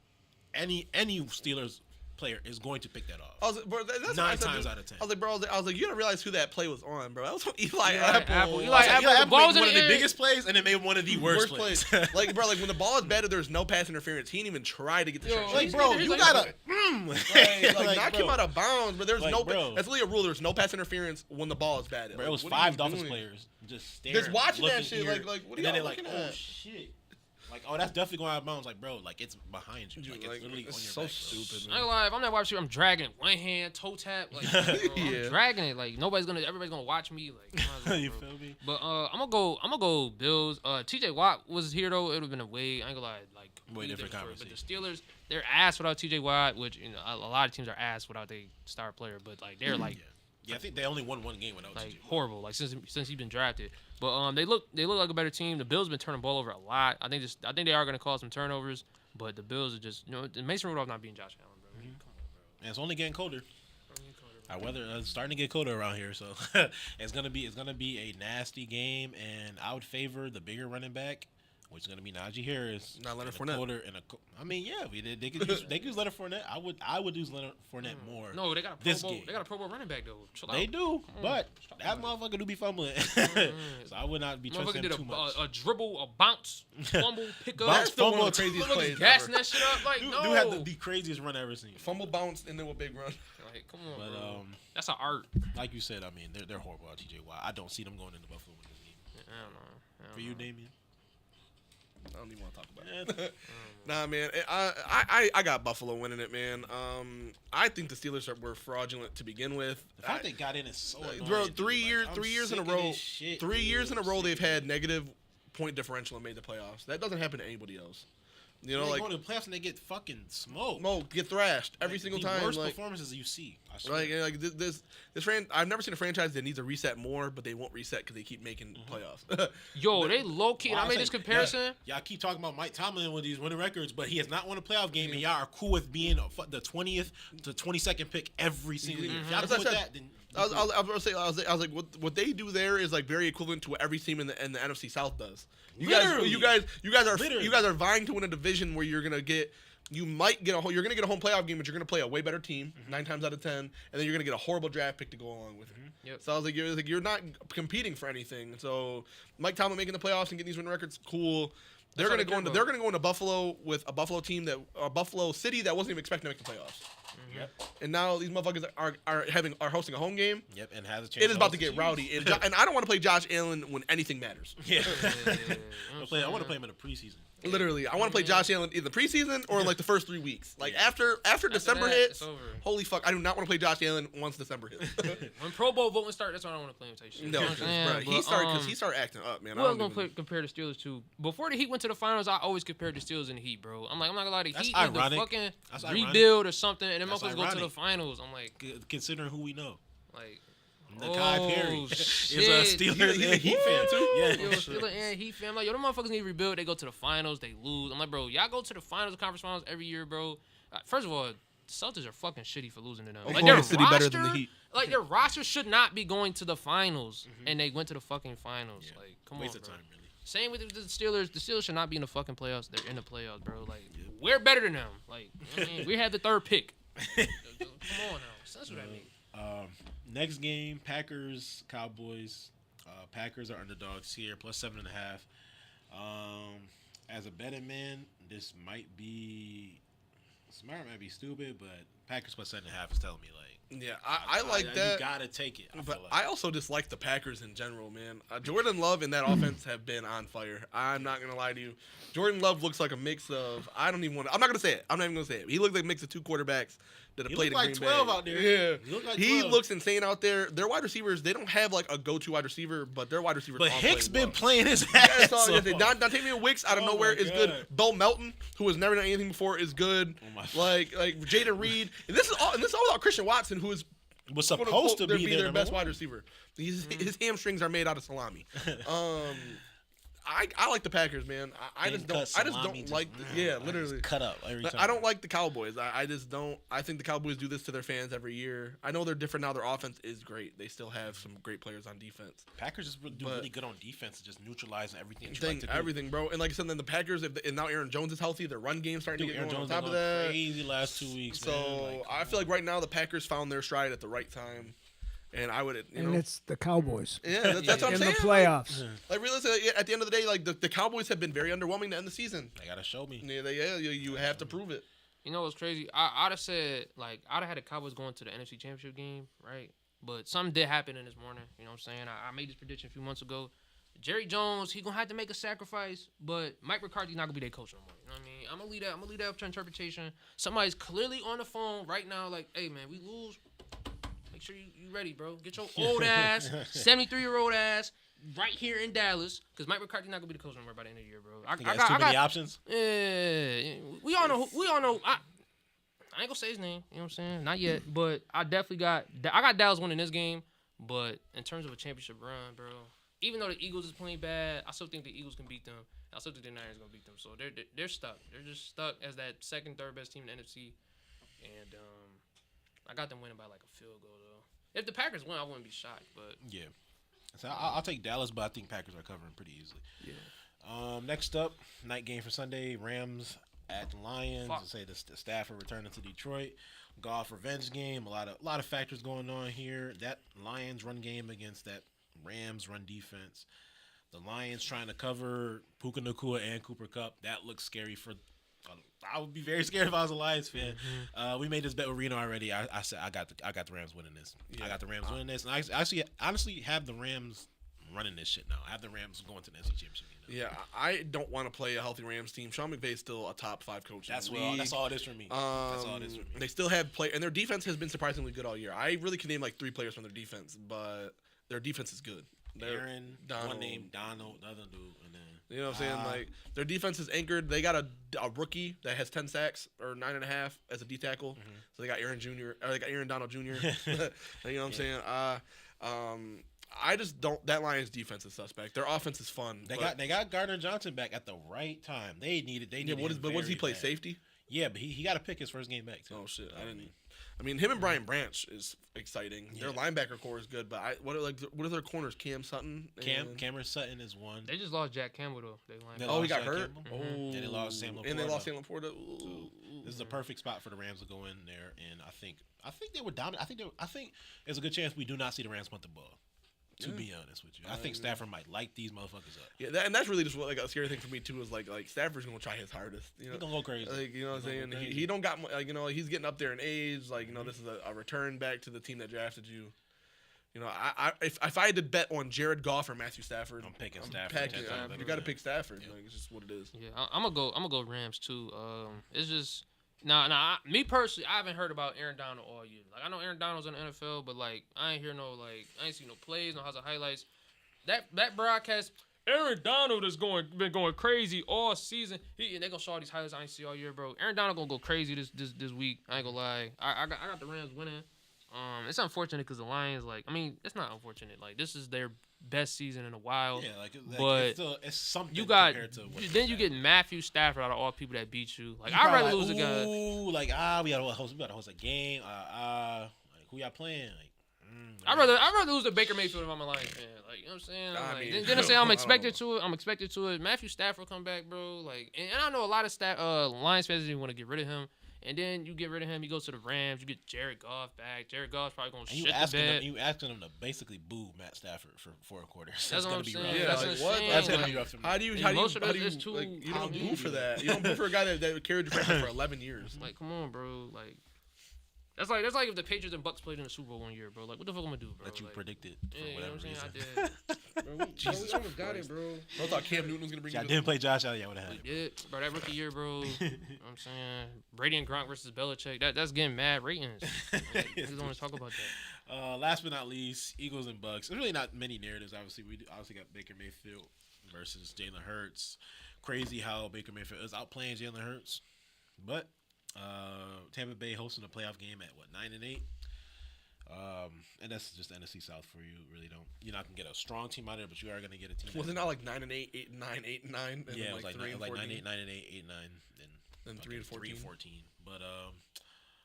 any Steelers player is going to pick that off. I was like, bro, that's 9 times out of 10. I was like, bro, I was like, you don't realize who that play was on, bro. That was on Eli Apple. Apple. Eli Apple, the ball was made in one of the the air. biggest plays, and it made one of the worst plays. Like, bro, like when the ball is batted, there's no pass interference. He didn't even try to get the Yo, shot. like, Like, bro, He's you like- gotta like knock him out of bounds, but there's Like, no. bro. That's literally a rule. There's no pass interference when the ball is batted. Bro, Like, it was what are 5 you Dolphins doing? players just staring, Just watching that looking shit, here, like, what are and then y'all they're like, looking oh at? shit. Like, oh, that's definitely going out of bounds. Like, bro, like it's behind you. Like, it's literally it's on your so back, bro. stupid, I ain't man. gonna lie, if I'm that wide receiver, I'm dragging it. One hand, toe tap. Like, bro, Yeah. I'm dragging it. Like, everybody's gonna watch me. Like, might as well, You bro. feel me? But I'm gonna go Bills. TJ Watt was here though. It would have been a way. I ain't gonna lie, like Way different story. But the conversation. Steelers, they're ass without TJ Watt, which a lot of teams are ass without their star player. But like they're like Yeah, I think they only won 1 game without like TJ. horrible. Like since he's been drafted. But they look like a better team. The Bills been turning the ball over a lot. I think they are gonna cause some turnovers. But the Bills are just Mason Rudolph not being Josh Allen, bro. Come on, bro. And it's only getting colder. Our weather is starting to get colder around here, so it's gonna be a nasty game, and I would favor the bigger running back, which is gonna be Najee Harris. Not Leonard in a Fournette. quarter and I mean, yeah, they could use Leonard Fournette. I would use Leonard Fournette more. No, they got a Pro this Bowl. game. They got a Pro Bowl running back though. Chill They out. do, but that motherfucker do be fumbling, so I would not be trusting Motherfucker him did too much. a dribble, a bounce, fumble, pick up. Bounce, That's still one fumble, of the craziest Motherfuckers plays gassing ever. that shit up like Dude, no. do have the craziest run I ever seen. Fumble bounce and then a big run. Like, come on, But bro. That's an art. like you said, I mean, they're horrible at TJ Watt. I don't see them going into Buffalo in this game. I don't know. For you, Damien? I don't even want to talk about it. Nah, man. I got Buffalo winning it, man. I think the Steelers were fraudulent to begin with. The fact they got in is so annoying, Bro, dude. 3 years, Like, 3 I'm years in a sick of row. this shit, 3 years in a dude. row, they've had negative point differential and made the playoffs. That doesn't happen to anybody else. You know, They like go to the playoffs and they get fucking smoked. get thrashed every Like, single the time. worst Like, performances you see. I swear. like this I've never seen a franchise that needs to reset more, but they won't reset because they keep making playoffs. Yo, they low key. And I Well, made I'm this saying, comparison. Y'all keep talking about Mike Tomlin with these winning records, but he has not won a playoff game, and y'all are cool with being the 20th to 22nd pick every single year. If y'all That's cool what with I said. that, then I was like, what they do there is like very equivalent to what every team in the NFC South does. You Literally. guys are vying to win a division where you're gonna get home playoff game, but you're gonna play a way better team 9 times out of 10, and then you're gonna get a horrible draft pick to go along with it. Yep. So I was like, you're not competing for anything. So Mike Tomlin making the playoffs and getting these winning records, cool. They're That's gonna all they go care into about. Buffalo with a Buffalo team a Buffalo city that wasn't even expecting to make the playoffs. And now these motherfuckers are hosting a home game. yep, and has a chance. It is about to host get the rowdy, Chiefs. and I don't want to play Josh Allen when anything matters. Yeah, Yeah. I want to play him in the preseason. Literally, I want to play Josh Allen in the preseason or in like the first 3 weeks. Like after December that, hits, it's over. holy fuck, I do not want to play Josh Allen once December hits. When Pro Bowl voting start, that's when I want to play him. Type shit. No, You know what I'm saying? bro, But, he started acting up, man. Who else gonna compare the Steelers to? Before the Heat went to the finals, I always compared the Steelers and the Heat, bro. I'm not gonna lie, the That's Heat need to ironic. fucking That's ironic. rebuild or something, and then That's motherfuckers go to the ironic. finals. I'm like, Considering who we know, oh, Nakai Perry is a shit. Steelers He- and Heat fan too. Yeah, Yo, Steelers and Heat fam, like, yo, them motherfuckers need to rebuild. They go to the finals, they lose. I'm like, bro, y'all go to the finals, conference finals every year, bro. First of all, the Celtics are fucking shitty for losing to them. Like, Oklahoma City better than the Heat. Like, their roster should not be going to the finals, and they went to the fucking finals. Yeah. Like, come waste on, of bro. time, really. Same with the Steelers. The Steelers should not be in the fucking playoffs. They're in the playoffs, bro. Like, we're better than them. Like, you know what I mean, we had the 3rd pick. Come on now, censor that nigga. Next game, Packers, Cowboys. Packers are underdogs here, plus 7.5. As a betting man, this might be stupid, but Packers plus 7.5 is telling me Yeah, I like that. You gotta take it. But I also dislike the Packers in general, man. Jordan Love and that offense have been on fire. I'm not gonna lie to you. Jordan Love looks like a mix of. I'm not gonna say it. I'm not even gonna say it. He looks like a mix of 2 quarterbacks that have He played look in like Green 12 Bay. out there. Yeah, He look like he 12. looks insane out there. Their wide receivers, they don't have like a go-to wide receiver, but their wide receivers. But all Hicks play been well. playing his Yeah, ass that's all. off. Dantamian Wicks out of Oh nowhere my is good. God. Bo Melton, who has never done anything before, is good. Oh my- like Jaden Reed, and this is all without Christian Watson, who is was quote, supposed to unquote, be their their best number wide one. receiver. His hamstrings are made out of salami. I like the Packers, man. I just don't like. Literally cut up every time. I don't like the Cowboys. I just don't. I think the Cowboys do this to their fans every year. I know they're different now. Their offense is great. They still have some great players on defense. Packers just do really good on defense, just neutralizing everything. That you like to do. Everything, bro. And like I said, then the Packers, if now Aaron Jones is healthy, their run game starting to get Aaron going. Jones On top of that, crazy last 2 weeks. So man. I feel like right now the Packers found their stride at the right time. And I would, and it's the Cowboys. Yeah, that's what I'm in saying. The playoffs. Like realistically, at the end of the day, like the Cowboys have been very underwhelming to end the season. They gotta show me. Yeah, you have to prove it. You know what's crazy? I'd have said, like, I'd have had the Cowboys going to the NFC Championship game, right? But something did happen in this morning. You know what I'm saying? I made this prediction a few months ago. Jerry Jones, he gonna have to make a sacrifice, but Mike McCarthy's not gonna be their coach no more. You know what I mean? I'm gonna leave that up to interpretation. Somebody's clearly on the phone right now, like, hey man, we lose. Make sure you ready, bro. Get your old ass, 73-year-old ass, right here in Dallas, because Mike McCarthy's not gonna be the coach no more by the end of the year, bro. I got too many options. Yeah, we all know. I ain't gonna say his name. You know what I'm saying? Not yet, but I definitely got Dallas winning this game. But in terms of a championship run, bro, even though the Eagles is playing bad, I still think the Eagles can beat them. I still think the Niners gonna beat them. So they're stuck. They're just stuck as that second, third best team in the NFC. And I got them winning by like a field goal though. If the Packers win, I wouldn't be shocked. But yeah, so I'll take Dallas, but I think Packers are covering pretty easily. Yeah. Next up, night game for Sunday: Rams at the Lions. I say the Stafford returning to Detroit. Golf revenge game. A lot of factors going on here. That Lions run game against that Rams run defense. The Lions trying to cover Puka Nacua and Cooper Kupp. That looks scary for. I would be very scared if I was a Lions fan. We made this bet with Reno already. I said I got the Rams winning this. Yeah. I got the Rams winning this, and I actually honestly have the Rams running this shit now. I have the Rams going to the NFC Championship game. Yeah, I don't want to play a healthy Rams team. Sean McVay's still a top 5 coach. That's in the league. That's all it is for me. That's all it is for me. They still have play, and their defense has been surprisingly good all year. I really can name like 3 players from their defense, but their defense is good. Aaron, Donald. one named Donald, the other dude, and then you know what I'm saying? Like their defense is anchored. They got a rookie that has 10 sacks or 9.5 as a D tackle. Mm-hmm. So they got Aaron Jr. Or they got Aaron Donald Jr. You know what I'm saying? I just don't. That Lions defense is suspect. Their offense is fun. They got Gardner Johnson back at the right time. They needed. What does he play? Bad. Safety? Yeah, but he got to pick his first game back too. Oh shit! I mean, him and Brian Branch is exciting. Yeah. Their linebacker core is good, but what are their corners? Cam Sutton. Cameron Sutton is one. They just lost Jack Campbell though. He got hurt. Mm-hmm. And they lost Sam Laporta. And they lost Sam Laporta. This is a perfect spot for the Rams to go in there, and I think they were dominant. I think there's a good chance we do not see the Rams punt the ball. To be honest with you, I think Stafford might light these motherfuckers up. Yeah, and that's really just what, like a scary thing for me too is like Stafford's gonna try his hardest. You know, he's gonna go crazy. Like you know what I'm saying? He don't got like he's getting up there in age. Like this is a return back to the team that drafted you. You know, if I had to bet on Jared Goff or Matthew Stafford, I'm picking Stafford. You got to pick Stafford. Yeah. Like, it's just what it is. Yeah, I'm gonna go Rams too. It's just. Me personally, I haven't heard about Aaron Donald all year. Like I know Aaron Donald's in the NFL, but like I ain't see no plays, no highlights. That broadcast, Aaron Donald is been going crazy all season. And they gonna show all these highlights I ain't see all year, bro. Aaron Donald gonna go crazy this week. I ain't gonna lie. I got the Rams winning. It's unfortunate because the Lions, it's not unfortunate. Like this is their best season in a while. Yeah, but it's something. You got compared to then you get Matthew Stafford out of all people that beat you. Like I'd rather lose a guy. We gotta host a game. Who y'all playing? I'd rather lose to Baker Mayfield if I'm a Lions fan. Like you know what I'm saying? Then I say I'm expected to it. Matthew Stafford come back, bro. Like and I know a lot of Lions fans didn't want to get rid of him. And then you get rid of him, he goes to the Rams, you get Jared Goff back. Jared Goff's probably going to shit the bed. You asking him to basically boo Matt Stafford for 4 quarters. That's what I'm saying. Yeah, that's going to be rough for me. How do you don't boo for that? You don't boo for a guy that carried your franchise for 11 years. Like, come on, bro. Like, that's like if the Patriots and Bucks played in the Super Bowl one year, bro. Like, what the fuck am I gonna do, bro? That you predicted for whatever reason. I did. Bro, we almost got it, bro. I thought Cam Newton was gonna bring. I didn't play Josh Allen. Would have had it. Did, bro. That rookie year, bro. You know what I'm saying Brady and Gronk versus Belichick. That's getting mad ratings. We don't want to talk about that. Last but not least, Eagles and Bucks. There's really not many narratives. Obviously, we got Baker Mayfield versus Jalen Hurts. Crazy how Baker Mayfield is outplaying Jalen Hurts, but Tampa Bay hosting a playoff game at 9-8. And that's just the NFC South for you. Really don't. You're not gonna get a strong team out of it, but you are gonna get a team. Was it not like 9-8, 8-9, 8-9? Yeah, it was like 3 and 9-8, 14? 9-8, 8-9, Then 3 and 14. 3 and 14. But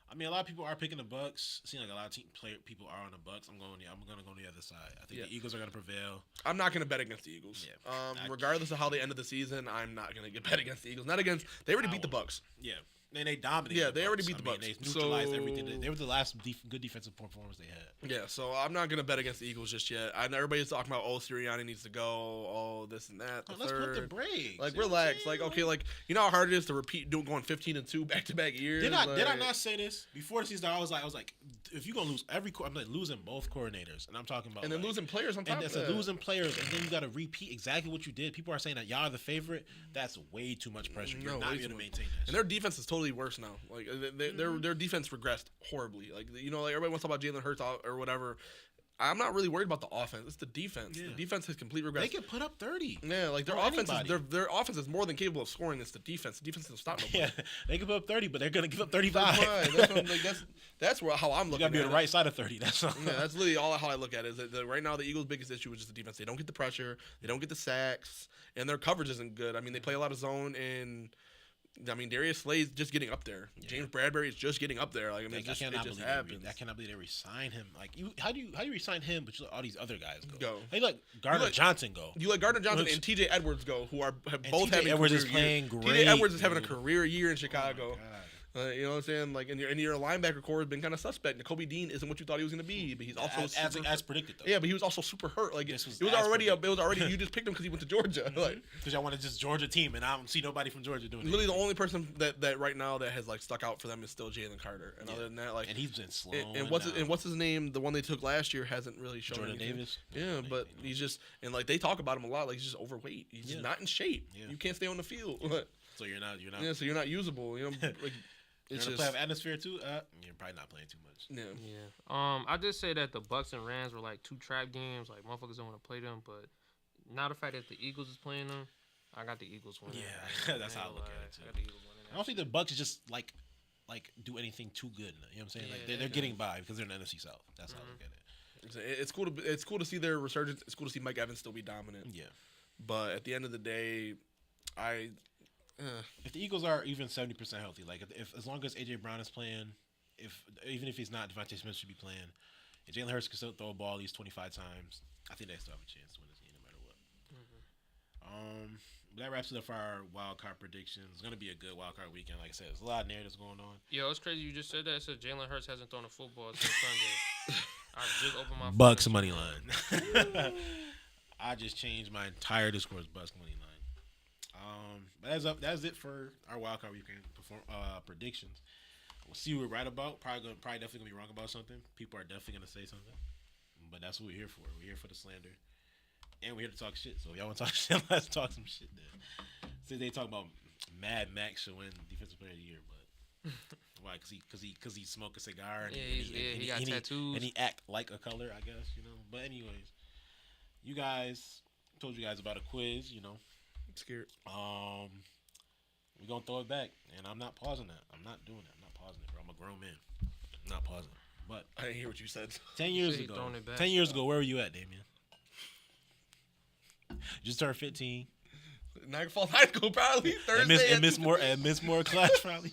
I mean, a lot of people are picking the Bucks. It seems like a lot of people are on the Bucks. I'm gonna go on the other side. I think the Eagles are gonna prevail. I'm not gonna bet against the Eagles. Yeah. Regardless of how they ended the season, I'm not gonna get bet against the Eagles. Not against. They already beat the Bucks. Yeah. And they dominated. Yeah, they already beat the Bucks. They neutralized So- everything. They were the last good defensive performance they had. Yeah, so I'm not gonna bet against the Eagles just yet. I know everybody's talking about Sirianni needs to go, this and that. Let's put the brakes. Like relax, like okay, like you know how hard it is to repeat going 15-2 back-to-back years. Did I not say this before the season? I was like, if you're gonna lose I'm like losing both coordinators, and I'm talking about and then like, losing players on top and of that's that. losing players, and then you got to repeat exactly what you did. People are saying that y'all are the favorite. That's way too much pressure. You're not way going to too much. maintain that. And their defense is totally worse now. Like their defense regressed horribly. Like like everybody wants to talk about Jalen Hurts or whatever. I'm not really worried about the offense. It's the defense. Yeah. The defense has completely regressed. They can put up 30. Yeah, like their on offense anybody. is their offense is more than capable of scoring. It's the defense. The defense doesn't stop nobody. Yeah, they can put up 30, but they're going to give up 35. Right. That's how I'm You looking got to be at on it. the right side of 30. That's all. Yeah, that's literally all how I look at it. Is that right now the Eagles' biggest issue is just the defense. They don't get the pressure, they don't get the sacks, and their coverage isn't good. I mean, they play a lot of zone, and I mean Darius Slay's just getting up there. Yeah. James Bradbury is just getting up there. Like I mean, it just happens. I cannot believe they re-signed him. Like how do you re-sign him, but you let all these other guys go? Hey, you let Gardner Johnson go. You let Gardner Johnson and T.J. Edwards go, who have both T.J. having Edwards career is playing years. great. T.J. Edwards is having a career year in Chicago. Oh my God. You know what I'm saying? Like, and your linebacker core has been kind of suspect. Kobe Dean isn't what you thought he was going to be, but he's also as predicted though. Yeah, but he was also super hurt. Like This was it was as already you just picked him because he went to Georgia. Like Because y'all wanted just Georgia team, and I don't see nobody from Georgia doing it. literally the only person that right now that has like stuck out for them is still Jalen Carter. And other than that, like and he's been slow. and what's his name? The one they took last year hasn't really shown Jordan anything. Davis. Yeah, but he's just and like they talk about him a lot. Like he's just overweight. He's just not in shape. Yeah. You can't stay on the field. So you're not. Yeah, so you're not usable. You know, like You're it's in a just playoff atmosphere too. You're probably not playing too much. yeah. Yeah. I just say that the Bucks and Rams were like two trap games. Like motherfuckers don't want to play them, but now the fact that the Eagles is playing them, I got the Eagles winning. Yeah, that's how I look at it too. I got the Eagles winning. I don't think the Bucks just like do anything too good. You know what I'm saying? Yeah, like they're getting by because they're in the NFC South. That's how I look at it. It's cool to see their resurgence. It's cool to see Mike Evans still be dominant. Yeah. But at the end of the day, If the Eagles are even 70% healthy, like if as long as AJ Brown is playing, even if he's not, Devontae Smith should be playing. And Jalen Hurts can still throw a ball at least 25 times. I think they still have a chance to win this game no matter what. That wraps it up for our wild card predictions. It's gonna be a good wild card weekend. Like I said, there's a lot of narratives going on. Yo, it's crazy you just said that. It said Jalen Hurts hasn't thrown a football since Sunday. I just opened my Bucks phone. money line. I just changed my entire Discord's Bucks money line. But that's it for our wild card weekend predictions. We'll see what we're right about. Probably definitely gonna be wrong about something. People are definitely gonna say something. But that's what we're here for. We're here for the slander. And we're here to talk shit. So if y'all want to talk shit, let's talk some shit then. Since they talk about Mad Max should win Defensive Player of the Year, but why? Because he smoke a cigar and he got tattoos and he act like a color, I guess, you know. But anyways, told you guys about a quiz, you know. I'm scared. We're gonna throw it back, and I'm not pausing that. I'm not doing that. I'm not pausing it, bro. I'm a grown man. I'm not pausing it. But I didn't hear what you said. 10 years He ago, throwing it back. 10 years ago, where were you at, Damien? Just turned 15. Niagara Falls High School, probably Thursday. And miss more class, probably.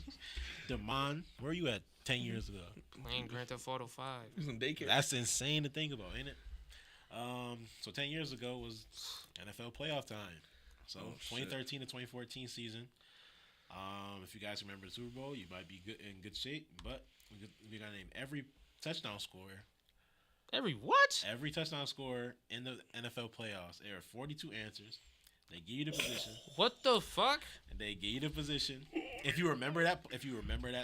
Damon, where were you at 10 years ago? Playing Grand Theft Auto 5. He was in daycare. That's insane to think about, ain't it? So 10 years ago was NFL playoff time. So 2013 to 2014 season. If you guys remember the Super Bowl, you might be in good shape. But we got to name every touchdown scorer. Every what? Every touchdown scorer in the NFL playoffs. There are 42 answers. They give you the position. What the fuck? And they give you the position. If you remember that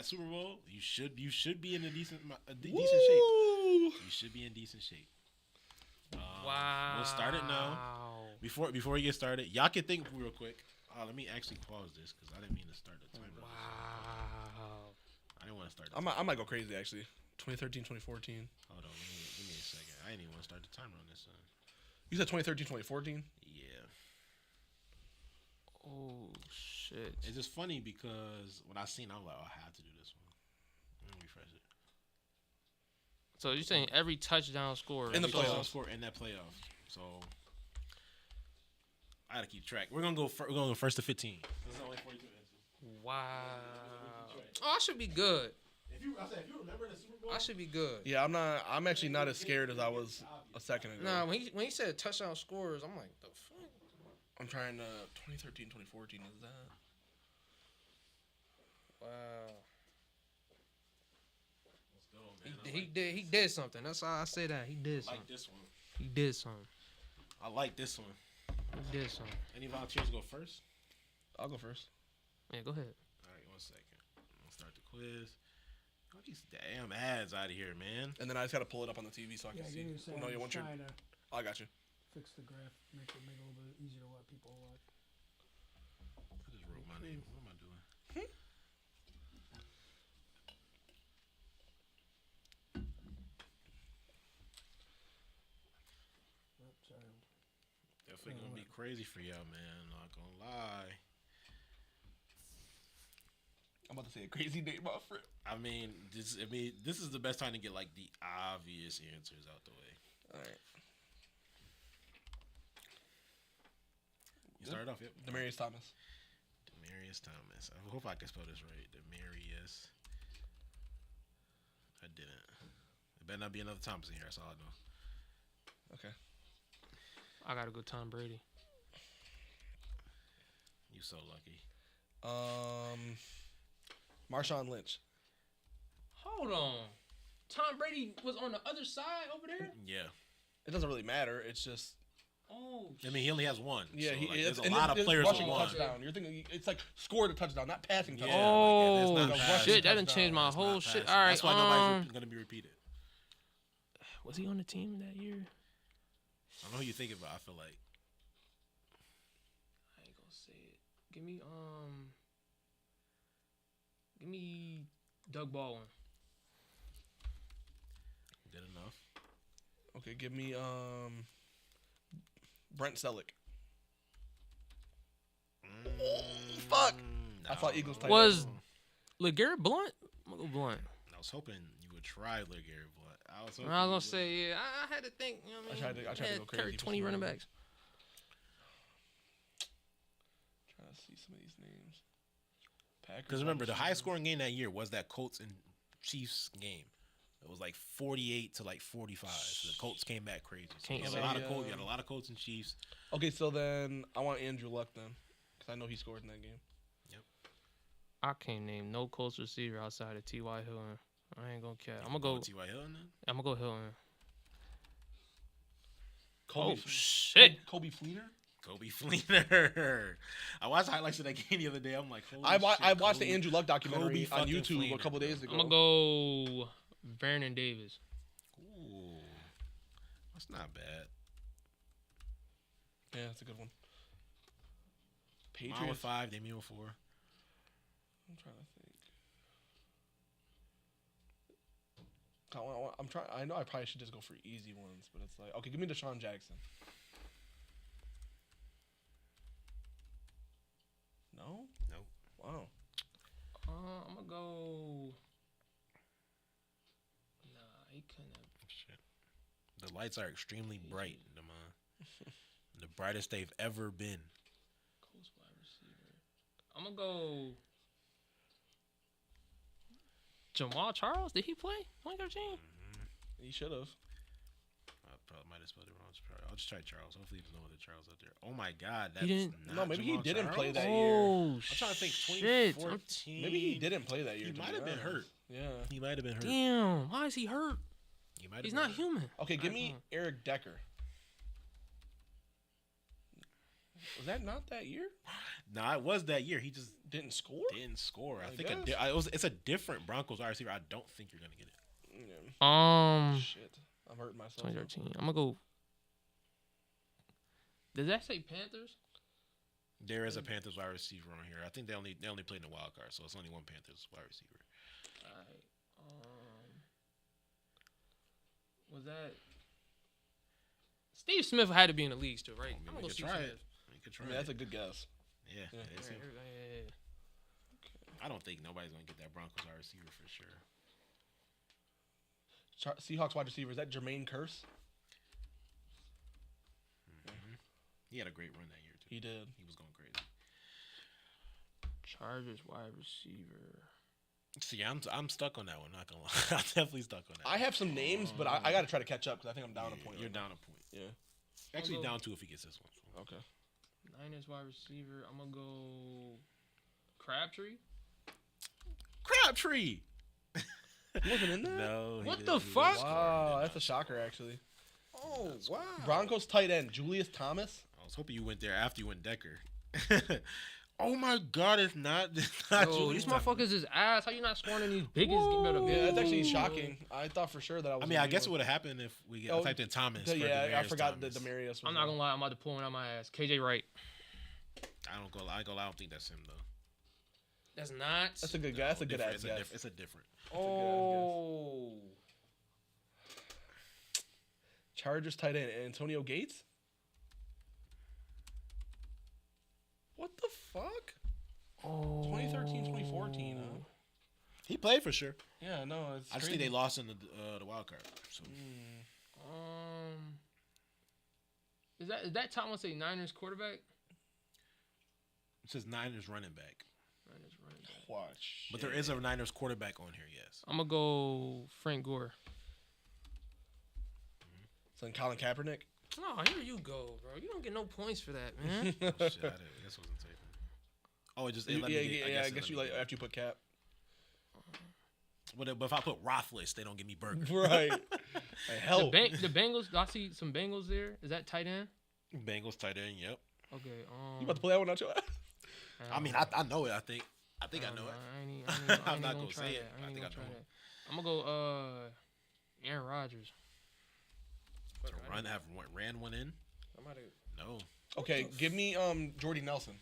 Super Bowl, you should be in decent shape. You should be in decent shape. Wow. We'll start it now. Before we get started, y'all can think real quick. Let me actually pause this because I didn't mean to start the timer. Wow. I didn't want to start. I might go crazy actually. 2013, 2014. Hold on, give me a second. I didn't even want to start the timer on this. You said 2013, 2014. Yeah. Oh shit. It's just funny because when I seen, I'm like, oh, I have to do this one. Let me refresh it. So you're saying every touchdown scorer In the Touchdown playoffs. score in that playoff. So I gotta keep track. We're gonna go. We're gonna go first to 15. There's only 42 answers. Wow. Oh, I should be good. If you remember the Super Bowl, I should be good. Yeah, I'm actually not as scared as I was a second ago. Nah, when he said touchdown scorers, I'm like, the fuck? I'm trying to 2013, 2014. Is that? Wow. let's go, man. He did something. That's how I say that. He did I something. like this one. He did something. I like this one. He did something. Any volunteers go first? I'll go first. Yeah, go ahead. All right, 1 second. I'm gonna start the quiz. Get these damn ads out of here, man. And then I just gotta pull it up on the TV so I can Yeah, see. give me a second. No, you I'm want your? trying to I got you. fix the graph, make it a little bit easier to let people watch. I just wrote my name. What am I doing? Oh, sorry. Definitely gonna be crazy for y'all, man. Not gonna lie. I'm about to say a crazy name off it. I mean, this is the best time to get like the obvious answers out the way. All right. You started off, yep. Demarius Thomas. Demarius Thomas. I hope I can spell this right. Demarius. I didn't. It better not be another Thomas in here. That's all I know. Okay. I gotta go Tom Brady. You so lucky. Marshawn Lynch. Hold on. Tom Brady was on the other side over there? Yeah. It doesn't really matter. It's just Oh, I mean, he only has one. yeah. so, like, It's there's a lot of players with rushing one. touchdown. You're thinking it's like scored a touchdown, not passing Yeah. touchdown. oh like, it's not passing. shit. That done changed my It's not whole shit. passing. All right. That's why nobody's gonna be repeated. Was he on the team that year? I don't know who you thinking about. I feel like I ain't gonna say it. Give me Doug Baldwin. good enough. Okay, give me Brent Selleck. Fuck. I thought Eagles tight Was LeGarrette Blunt? I'm gonna go Blunt. I was hoping you would try LeGarrette Blunt. I was hoping. I was you gonna would. say, yeah, I had to think. You know what I mean? I tried to go crazy carry for 20 some running reason. backs. Trying to see some of these names. Packers. Because remember, the highest scoring game that year was that Colts and Chiefs game. It was like 48 to like 45. So the Colts came back crazy. So Can't you had say, a lot of Colts. You had a lot of Colts and Chiefs. Okay, so then I want Andrew Luck then, because I know he scored in that game. I can't name no Colts receiver outside of T.Y. Hilton. I ain't gonna care. I'm gonna Go go. with T.Y. Hilton then? I'm gonna go Hilton. Kobe, Oh shit! Kobe Fleener. Kobe Fleener. I watched highlights of that game the other day. I'm like, holy I shit, watched the Kobe. Andrew Luck documentary Kobe on fucking YouTube a Fleener, couple bro. days ago. I'm gonna go Vernon Davis. Ooh, that's not bad. Yeah, that's a good one. Mine with Patriots. 5, Damian with 4. I'm trying to think. I'm trying. I know I probably should just go for easy ones, but it's like, okay, give me Deshaun Jackson. No. Nope. Wow. I'm gonna go. Nah, he couldn't have. Shit. The lights are extremely bright, Damon. The brightest they've ever been. Colts wide receiver. I'm gonna go. Jamal Charles, did he play 2013? He should have. I probably might have spelled it wrong. I'll just try Charles. Hopefully, there's no other Charles out there. Oh my God, that's didn't- not No, maybe he Jamal didn't play Charles? that year. Oh I'm trying to think. shit! 2014. Maybe he didn't play that year. He to might be have been hurt. honest. Yeah. He might have been hurt. Damn, why is he hurt? He might have He's been not hurt. human. Okay, give me Eric Decker. Was that not that year? Nah, it was that year. He just Didn't score? didn't score. I I think guess. it's a different Broncos wide receiver. I don't think you're gonna get it. Yeah. Shit. I'm hurting myself. 2013. I'm gonna go. Does that say Panthers? There is a Panthers wide receiver on here. I think they only played in the wild card, so it's only one Panthers wide receiver. Alright. Was that Steve Smith had to be in the league still, right? I mean, I'm we gonna go could Steve try Smith. it. You could I try mean, it. that's a good guess. Yeah, Yeah. it is him. Yeah. I don't think nobody's gonna get that Broncos wide receiver for sure. Seahawks wide receiver, is that Jermaine Kearse? He had a great run that year too. He did. He was going crazy. Chargers wide receiver. See, I'm stuck on that one. Not gonna lie, I'm definitely stuck on that. I have some names, but I got to try to catch up because I think I'm down a point. You're right now. down a point. Yeah. Actually, I'll go- down two if he gets this one. Okay. Niners wide receiver. I'm gonna go Crabtree. Crabtree. He wasn't in there? No. What he the didn't- he fuck? didn't score. He Wow, did that's a not shocker, actually. Oh wow. Broncos tight end, Julius Thomas. I was hoping you went there after you went Decker. Oh my God! It's not. It's not Yo, Julius these Thomas. motherfuckers is ass. How you not scoring in these biggest? Yeah, that's actually shocking. I thought for sure that I was. I mean, I guess it would have happened if we Oh, typed in Thomas. for Yeah, I Demaryius forgot Thomas. that Demarius was. I'm not gonna lie. I'm about to pull one out my ass. KJ Wright. I don't go. I go. I don't think that's him though. That's not. That's a good guess. That's a good Different- ass it's a guess. diff- It's a different. Oh. Chargers tight end, Antonio Gates. What the fuck? Oh. 2013, 2014, huh? He played for sure. Yeah, no, it's I just crazy. think they lost in the wild card. So Is that Thomas a Niners quarterback? it says Niners running back, Niners running back. Watch. but there is a Niners quarterback on here. Yes. I'm gonna go Frank Gore. So then Colin Kaepernick. Oh, here you go, bro. You don't get no points for that, man. Oh, shit, I guess wasn't taken. Oh, it just it Yeah, let me get, I it guess let you me like get it. after you put Cap. But if I put Roethlis, they don't give me burger. Right. Hell. The Bengals. I see some Bengals there. Is that tight end? Bengals tight end. Yep. Okay. You about to pull that one out your ass? I mean, I know it. I think I know it. I I'm ain't not gonna gonna try say that. it. I I ain't think gonna I try know that. I'm gonna go Aaron Rodgers. To ran one in. I might have. No. Okay, give me Jordy Nelson.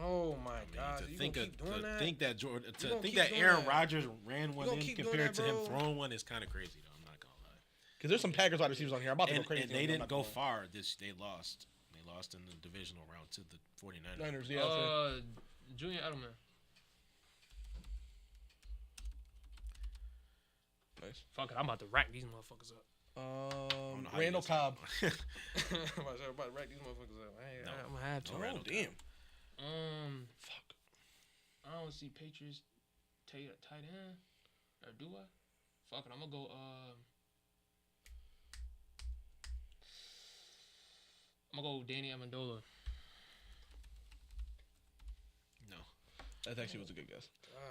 Oh my I mean, God! to You think gonna of, keep doing to that? think that Jordan, You to gonna think keep that doing Aaron that? Rodgers ran one gonna in keep doing compared that, to him bro? throwing one is kind of crazy though. I'm not gonna lie. Because there's some Packers wide receivers on here. I'm about to go And, crazy. and on they them, I'm didn't not go gonna far. They lost. They lost in the divisional round to the 49ers. lie. Niners, yeah. I'd say. Julian Edelman. Nice. Fuck it, I'm about to rack these motherfuckers up. I don't know how you Randall get some- Cobb. I'm about to rack these motherfuckers up. No. I'm gonna have to. No, Oh, Randall damn. Fuck. I don't see Patriots tight end. Or do I? Fuck it, I'm gonna go. I'm gonna go Danny Amendola. No. That actually was a good guess.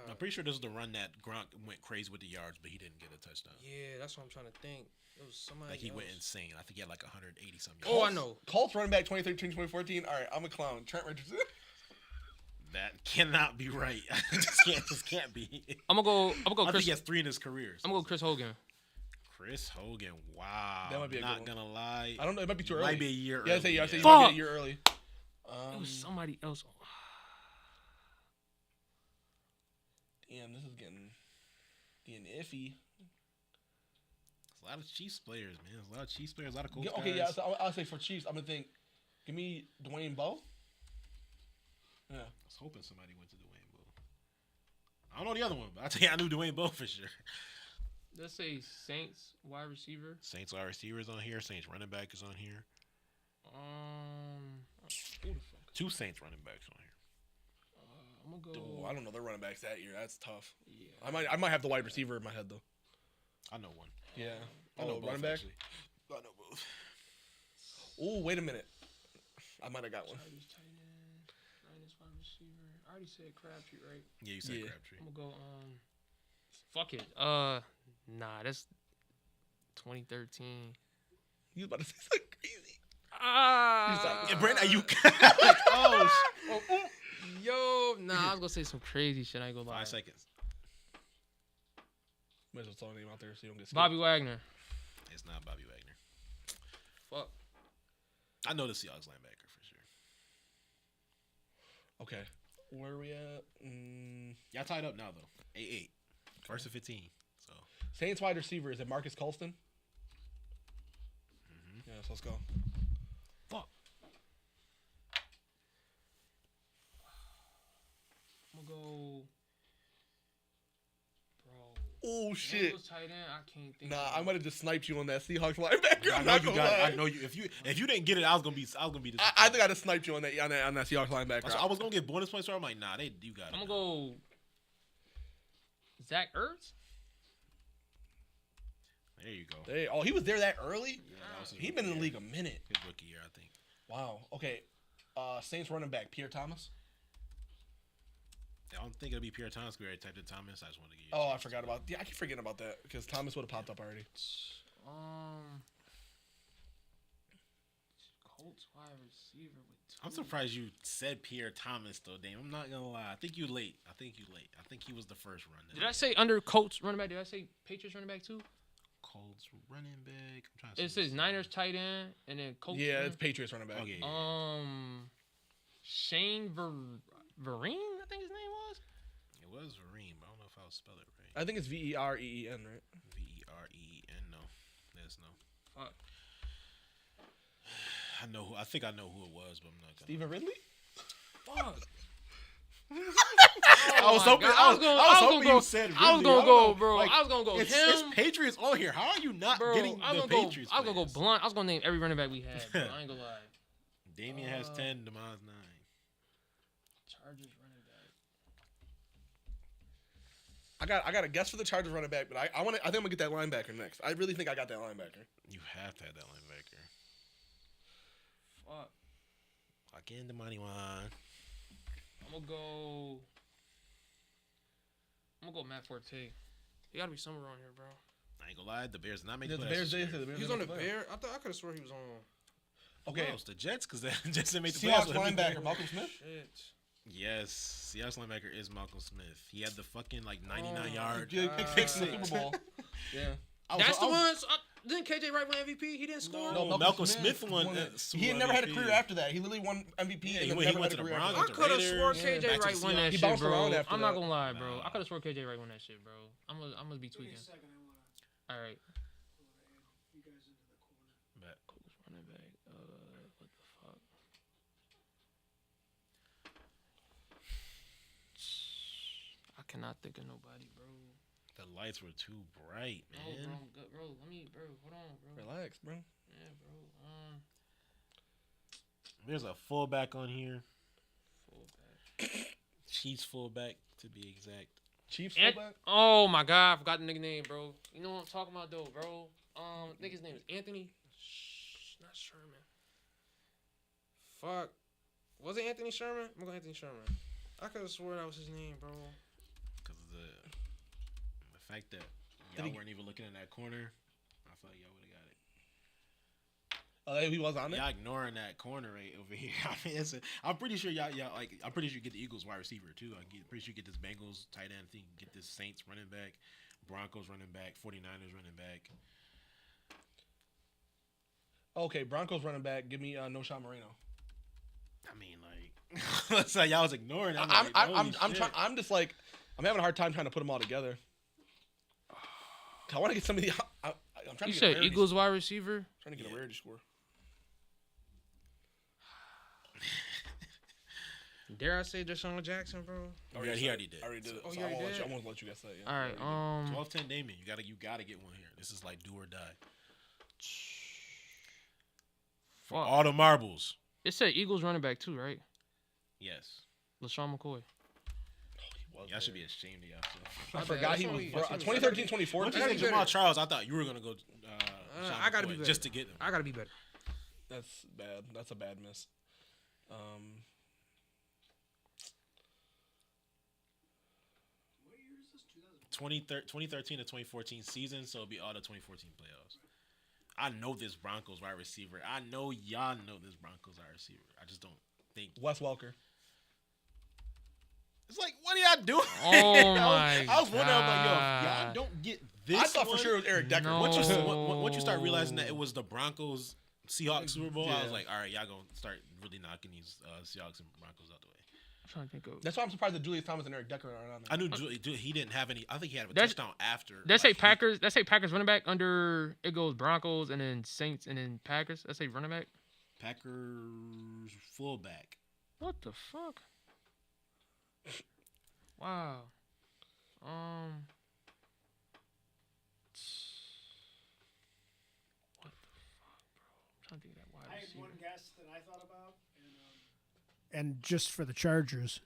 I'm pretty sure this is the run that Gronk went crazy with the yards, but he didn't get a touchdown. Yeah, that's what I'm trying to think. It was somebody. Like he else. went insane. I think he had like 180 something. Oh, I know. Colts running back 2013, 2014. All right, I'm a clown. Trent Richardson. That cannot be right. This can't be. I'm gonna go I think Chris. he has 3 in his career. I'm gonna go Chris Hogan. Chris Hogan. Wow. That might be a good not one. gonna lie. I don't know. It might be too early. Might be a year Yeah, I early. say you might get Fuck! a year early. It was somebody else. Damn, this is getting iffy. There's a lot of Chiefs players, man. There's a lot of Chiefs players, a lot of Colts Okay, guys. yeah. So I'll say for Chiefs, I'm gonna think. Give me Dwayne Bowe. Yeah. I was hoping somebody went to Dwayne Bowe. I don't know the other one, but I tell you, I knew Dwayne Bowe for sure. Let's say Saints wide receiver. Saints wide receivers on here. Saints running back is on here. Who the fuck? 2 Saints running backs on here. I'm gonna go. Dude, I don't know their running backs that year. That's tough. Yeah. I might have the wide receiver in my head though. I know one. Yeah. I know both, running back. actually. I know both. Oh, wait a minute. I might have got one. Chargers tight end. Niners wide receiver. I already said Crabtree, right? Yeah, you said Yeah. Crabtree. I'm gonna go. Fuck it. Nah, that's 2013. You was about to say something crazy. Ah. Yeah, Brandon, you. Yo, nah, I was gonna say some crazy shit. I ain't gonna lie. 5 seconds. Might as well throw a name out there so you don't get skipped. Bobby Wagner. It's not Bobby Wagner. Fuck. I know the Seahawks linebacker for sure. Okay. Where are we at? Y'all tied up now though. 8-8. First and 15. So Saints wide receiver. Is it Marcus Colston? Yes, let's go. fuck. I'm gonna go. Bro. Oh shit. Bengals tight end. I can't think. Nah, of I it. might have just sniped you on that Seahawks linebacker. I I'm know not you gonna got it. lie. I know you. If you didn't get it, I was gonna be disappointed. I think I just sniped you on that Seahawks linebacker. I was gonna get bonus points, so I'm like, nah, you got it. I'm gonna go. Zach Ertz. There you go. Oh, he was there that early? Yeah, that was his He been in the rookie league a minute. year. His rookie year, I think. Wow. Okay. Saints running back Pierre Thomas. I don't think it'll be Pierre Thomas. We already typed in Thomas. I just wanted to get you. Oh, I forgot about. Yeah, I keep forgetting about that because Thomas would have popped up already. Colts wide receiver with. I'm surprised you said Pierre Thomas though, Dame. I'm not gonna lie. I think you late. I think he was the first run. Did I say under Colts running back? Did I say Patriots running back too? Colts running back? I'm trying to. It says Niners tight end and then Colts. Yeah, running- it's Patriots running back. Okay. Yeah. Shane Vereen, I think his name was. It was Vereen, but I don't know if I'll spell it right. I think it's Vereen, right? Vereen. No, there's no. Fuck. I think I know who it was, but I'm not gonna. Stephen Ridley. Fuck. I was hoping. I was hoping you said. Ridley. I was gonna go, bro. I was gonna go It's him. Patriots on here. How are you not Bro, getting I was the gonna Patriots? go. I was gonna go players? blunt. I was gonna name every running back we had. Bro. I ain't gonna lie. Damien has 10. Demon's 9. Chargers running back. I got a guess for the Chargers running back, but I think I'm gonna get that linebacker next. I really think I got that linebacker. You have to have that linebacker. Fuck. Again, the money one. I'm gonna go Matt Forte. He gotta be somewhere on here, bro. I ain't gonna lie. The Bears did not make The the Bears playoffs. did. He was on the Bear. I could have sworn he was on. Okay. Who else? The Jets, because the Jets didn't make the Seahawks playoffs. linebacker Malcolm Smith. Shit. Yes, Seahawks linebacker is Malcolm Smith. He had the fucking 99 yard. He picked six in the Super Bowl. Yeah. That's the one. Didn't KJ Wright win MVP? He didn't score. No, Malcolm Smith won. He had never had a career after that. He literally won MVP. Yeah, and he never went had to a the career Browns. after I that. could have Raiders, swore back KJ to Wright the won that He shit, bounced bro. around after I'm not that. gonna lie, bro. Nah. I could have swore KJ Wright won that shit, bro. I'm gonna be Give me a tweaking. second. I want to All right. you guys into the corner. Bet. Colts running back. What the fuck? I cannot think of nobody, bro. The lights were too bright, No, man. bro. Bro, let me, bro. Hold on, bro. Relax, bro. Yeah, bro. There's a fullback on here. Fullback. Chiefs fullback, to be exact. Chiefs Ant- fullback. Oh my God, I forgot the nigga name, bro. You know what I'm talking about, though, bro. I think his name is Anthony. Not Sherman. Fuck. Was it Anthony Sherman? I'm gonna go Anthony Sherman. I could have sworn that was his name, bro. Because of the fact that Did y'all he- weren't even looking in that corner, I feel like y'all would have got it. Oh, he was on it. Y'all ignoring that corner right over here. I mean, I'm pretty sure y'all like. I'm pretty sure you get the Eagles wide receiver too. Pretty sure you get this Bengals tight end thing. Get this Saints running back, Broncos running back, 49ers running back. Okay, Broncos running back. Give me No Sean Moreno. I mean, like, that's like y'all was ignoring. I'm I'm just like I'm having a hard time trying to put them all together. I want to get some of the. I'm trying You to get a said rarity- Eagles wide receiver? Trying to get a rarity score. Dare I say Deshaun Jackson, bro? Yeah, he already did. I already did it. Oh, So you I already won't let did? you- I won't let you guess that. Yeah. All right. 12-10 Damien. You gotta get one here. This is like do or die. For Fuck. all the marbles. It said Eagles running back too, right? Yes. LaShawn McCoy. Y'all should be ashamed of yourself. I bad. forgot he That's was. only- Bro, that's only- 2013, Once 2014. you said Jamal Charles, I thought you were gonna go. I gotta be better. just to get him. I gotta be better. That's bad. That's a bad miss. 2013 to 2014 season, so it'll be all the 2014 playoffs. I know this Broncos wide receiver. I know y'all know this Broncos wide receiver. I just don't think. Wes Welker. It's like, what are y'all doing? Oh I my was wondering, I'm like, yo, God. y'all don't get this. I thought one? for sure it was Eric Decker. No. Once you start realizing that it was the Broncos Seahawks Super Bowl, I Yeah. was like, all right, y'all gonna start really knocking these Seahawks and Broncos out the way. I'm trying to think of. That's why I'm surprised that Julius Thomas and Eric Decker are on there. I knew he didn't have any. I think he had a That's- touchdown after. That's say like, Packers. That's say Packers running back under. It goes Broncos and then Saints and then Packers. That's say running back. Packers fullback. What the fuck? Wow. think of that wide I had receiver. one guess that I thought about, and just for the Chargers,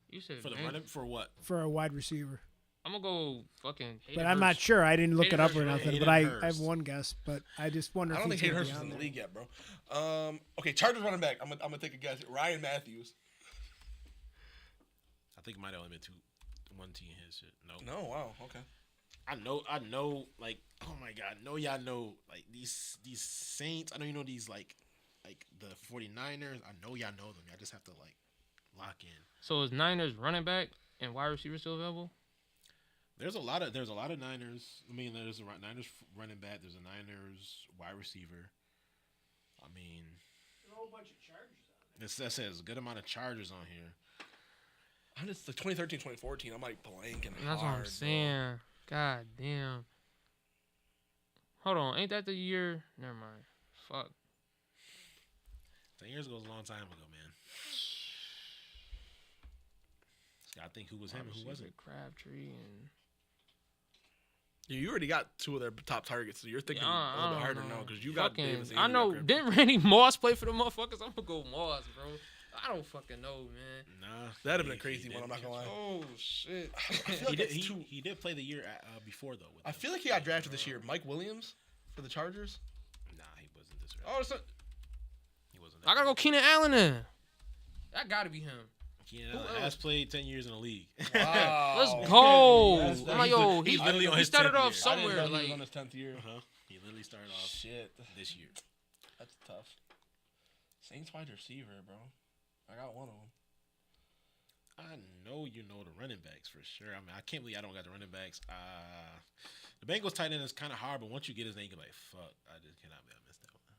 You said For the man, running for what? for a wide receiver. I'm gonna go fucking. But I'm not sure. I didn't look Hayden it up Hurst, or right? nothing. Hayden But I Hurst. have one guess. But I just wonder I if don't he's think Hayden gonna Hurst be is in on the there. league yet, bro. Okay, Chargers running back. I'm gonna take a guess. Ryan Matthews. I think it might have only been one team his shit. No. No, wow, okay. I know, like, oh my God, y'all know, like, these Saints, I know you know these, like the 49ers, I know y'all know them, y'all just have to, like, lock in. So is Niners running back and wide receiver still available? There's a lot of Niners, there's a Niners running back, there's a Niners wide receiver, I mean. There's a whole bunch of Chargers on there. That says a good amount of Chargers on here. I'm just like 2013, 2014. I'm like blanking. That's hard, what I'm saying. God damn. Hold on, ain't that the year? Never mind. Fuck. 10 years ago was a long time ago, man. I think who was him and who wasn't. Crabtree and. You already got two of their top targets, so you're thinking a little bit harder now because you got Davis. and I you know. got Crabtree. Didn't Randy Moss play for the motherfuckers? I'm gonna go Moss, bro. I don't fucking know, man. Nah, That'd have been a he crazy one. I'm not gonna lie. Oh shit. I feel like it's too- he did play the year before though. I feel like he got drafted this year. Mike Williams for the Chargers. Nah, he wasn't this early. Oh, so He wasn't. I gotta go Keenan Allen then. That gotta be him. Keenan Who Allen else? has played 10 years in the league. Wow. Let's go. That's- I'm like, yo, he's he literally on he his started 10th off year. I didn't somewhere. know he was Like, on his 10th year. He literally started off Shit, this year. that's tough. Saints wide receiver, bro. I got one of them. I know you know the running backs for sure. I mean, I can't believe I don't got the running backs. The Bengals tight end is kind of hard, but once you get his name, you're like, fuck, I just cannot believe I missed that one.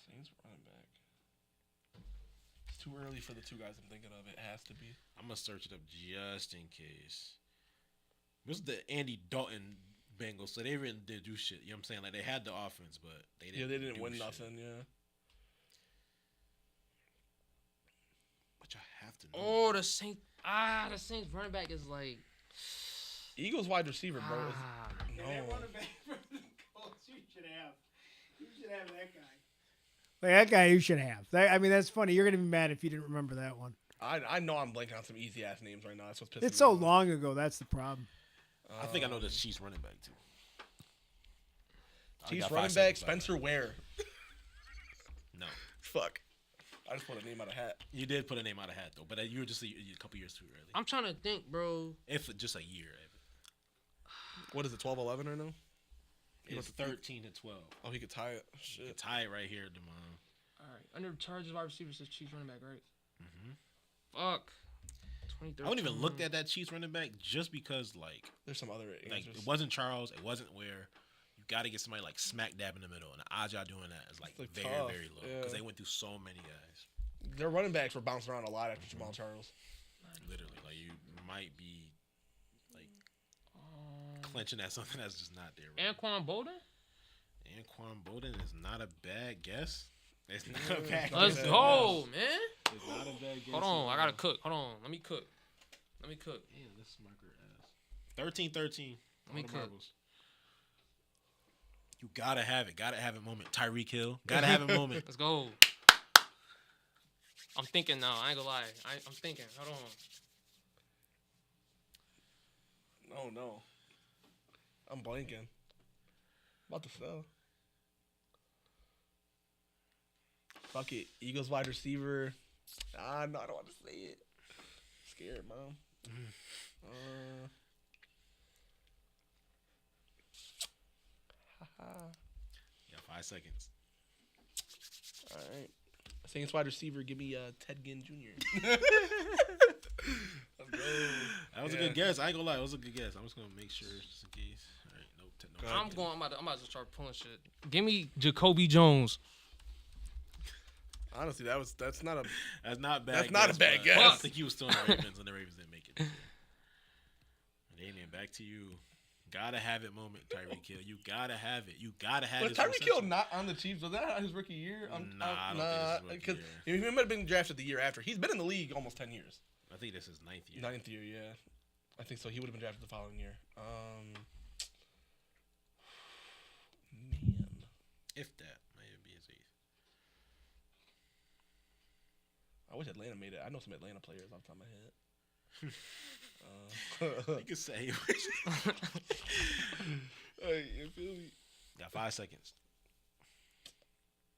Saints running back. It's too early for the two guys I'm thinking of. It has to be. I'm gonna search it up just in case. This is the Andy Dalton Bengals, so they really didn't do shit. You know what I'm saying? Like they had the offense, but they didn't. Yeah, they didn't do win shit. nothing. Yeah. Which I have to know. oh, the Saints running back is like. Eagles wide receiver, bro. is- And that No. running back from the Colts, you should have that guy. Like that guy, you should have. I mean, that's funny. You're gonna be mad if you didn't remember that one. I know I'm blanking on some easy ass names right now. That's what's pissing It's me so off. long ago. That's the problem. I think I know the Chiefs running back too. I Chiefs got 5 running back seconds left. Spencer Ware. No, Fuck. I just put a name out of hat. you did put a name out of hat though, but you were just a couple years too early. I'm trying to think, bro. If just a year. What is it? 12-11 right now. It's 13 to 12. Oh, he could tie it. You Shit. can tie it right here, Demond. All right, under Chargers wide receiver says Chiefs running back, right? Mhm. Fuck. 2013. I wouldn't even looked at that Chiefs running back just because like There's some other Like answers. it wasn't Charles, it wasn't Ware. You got to get somebody like smack dab in the middle, and the odds y'all doing that is like It's, like, very tough, very low because yeah. they went through so many guys. Their running backs were bouncing around a lot after Jamal Charles. Literally, like you might be like clenching at something that's just not there. Right? Anquan Bolden? Anquan Bolden is not a bad guess. It's not a bad Let's guess. go, man. It's not a bad guess. Hold on, at I gotta all. cook. Hold on, let me cook. Damn, this smarker ass. 13-13. Let me on the cook. marbles. You gotta have it. Gotta have it moment. Tyreek Hill. Gotta have it moment. Let's go. I'm thinking now. I ain't gonna lie. I'm thinking. Hold on. Oh no. I'm blanking. About to sell. Fuck it. Eagles wide receiver. No, I don't want to say it. Scared, mom. You got 5 seconds. All right. Saints wide receiver. Give me Ted Ginn Jr. Let's go. That was a good guess. I ain't gonna lie. It was a good guess. I'm just gonna make sure just in case. All right. No. Go No. ahead. I'm about to start pulling shit. Give me Jacoby Jones. Honestly, that's not a. That's not bad. That's not a bad but guess. I don't think he was still in the Ravens, and the Ravens didn't make it. Damien, back to you. Gotta have it moment, Tyreek Hill. You gotta have it. You gotta have Was it. Tyreek Hill not on the Chiefs? Was that his rookie year? Nah, I don't think it's his rookie Because he might have been drafted the year after. He's been in the league almost 10 years. I think this is 9th year. 9th year, yeah. I think so. He would have been drafted the following year. Man. If that might be I wish Atlanta made it. I know some Atlanta players off the top of my head. You can say. Hey, you feel me? Got 5 seconds.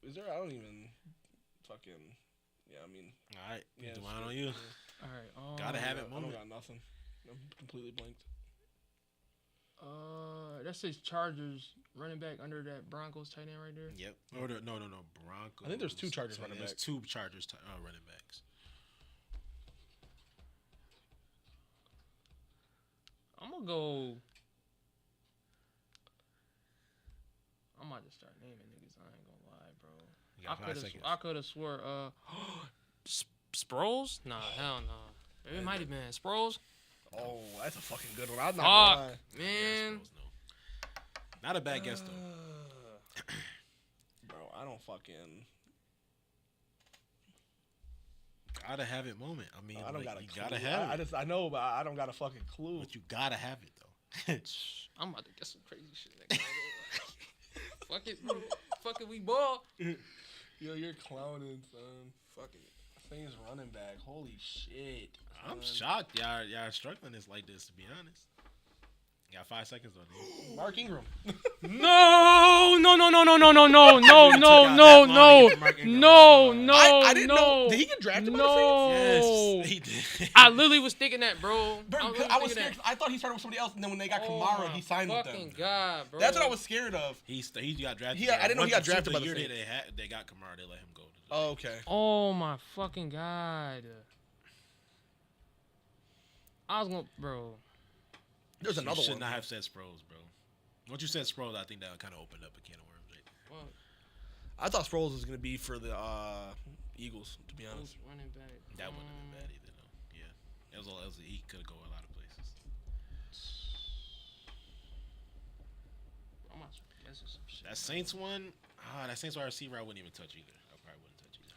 Is there? I don't even fucking. Yeah, I mean. All right. Yeah, Do mine on you. All right. Gotta have it I don't moment. got nothing. I'm completely blanked. That says Chargers running back under that Broncos tight end right there. Yep. Or no. Broncos. I think there's 2 Chargers So running there's backs. 2 Chargers running backs. I'm gonna go. I might just start naming niggas. I ain't gonna lie, bro. You got 5 seconds. I could have swore. Sproles? Nah, hell no. It might have been Sproles. Oh, that's a fucking good one. I'm not Fuck, gonna lie. man. No. Not a bad guess though. Bro, I don't fucking. Gotta have it moment. I mean, I don't got a you clue. gotta have it. I know, but I don't got a fucking clue. But you gotta have it though. I'm about to get some crazy shit. Nigga. Fuck it, bro. Fuck it, we ball. Yo, you're clowning, son. Fuck it. Saints running back. Holy shit. I'm son. shocked y'all struggling this like this, to be honest. You got 5 seconds on this. Mark Ingram. No. I didn't know. Did he get drafted by the Yes, Saints? he did. I literally was thinking that, bro. I was scared. I thought he started with somebody else, and then when they got Kamara, he signed with them. Fucking God, bro. That's what I was scared of. He got drafted. I didn't know he got Once drafted by the year Saints. they got Kamara, they let him go. Oh, okay. Oh my fucking God. I was gonna, bro. There's another You should one. not have said Sproles, bro. Once you said Sproles, I think that kind of opened up a can of worms. Right? Fuck. I thought Sproles was gonna be for the Eagles, to be honest. Running back. That wouldn't have been bad either, though. Yeah, he could go a lot of places. I'm not guessing some shit. That Saints one, that Saints wide receiver, I wouldn't even touch either. I probably wouldn't touch either.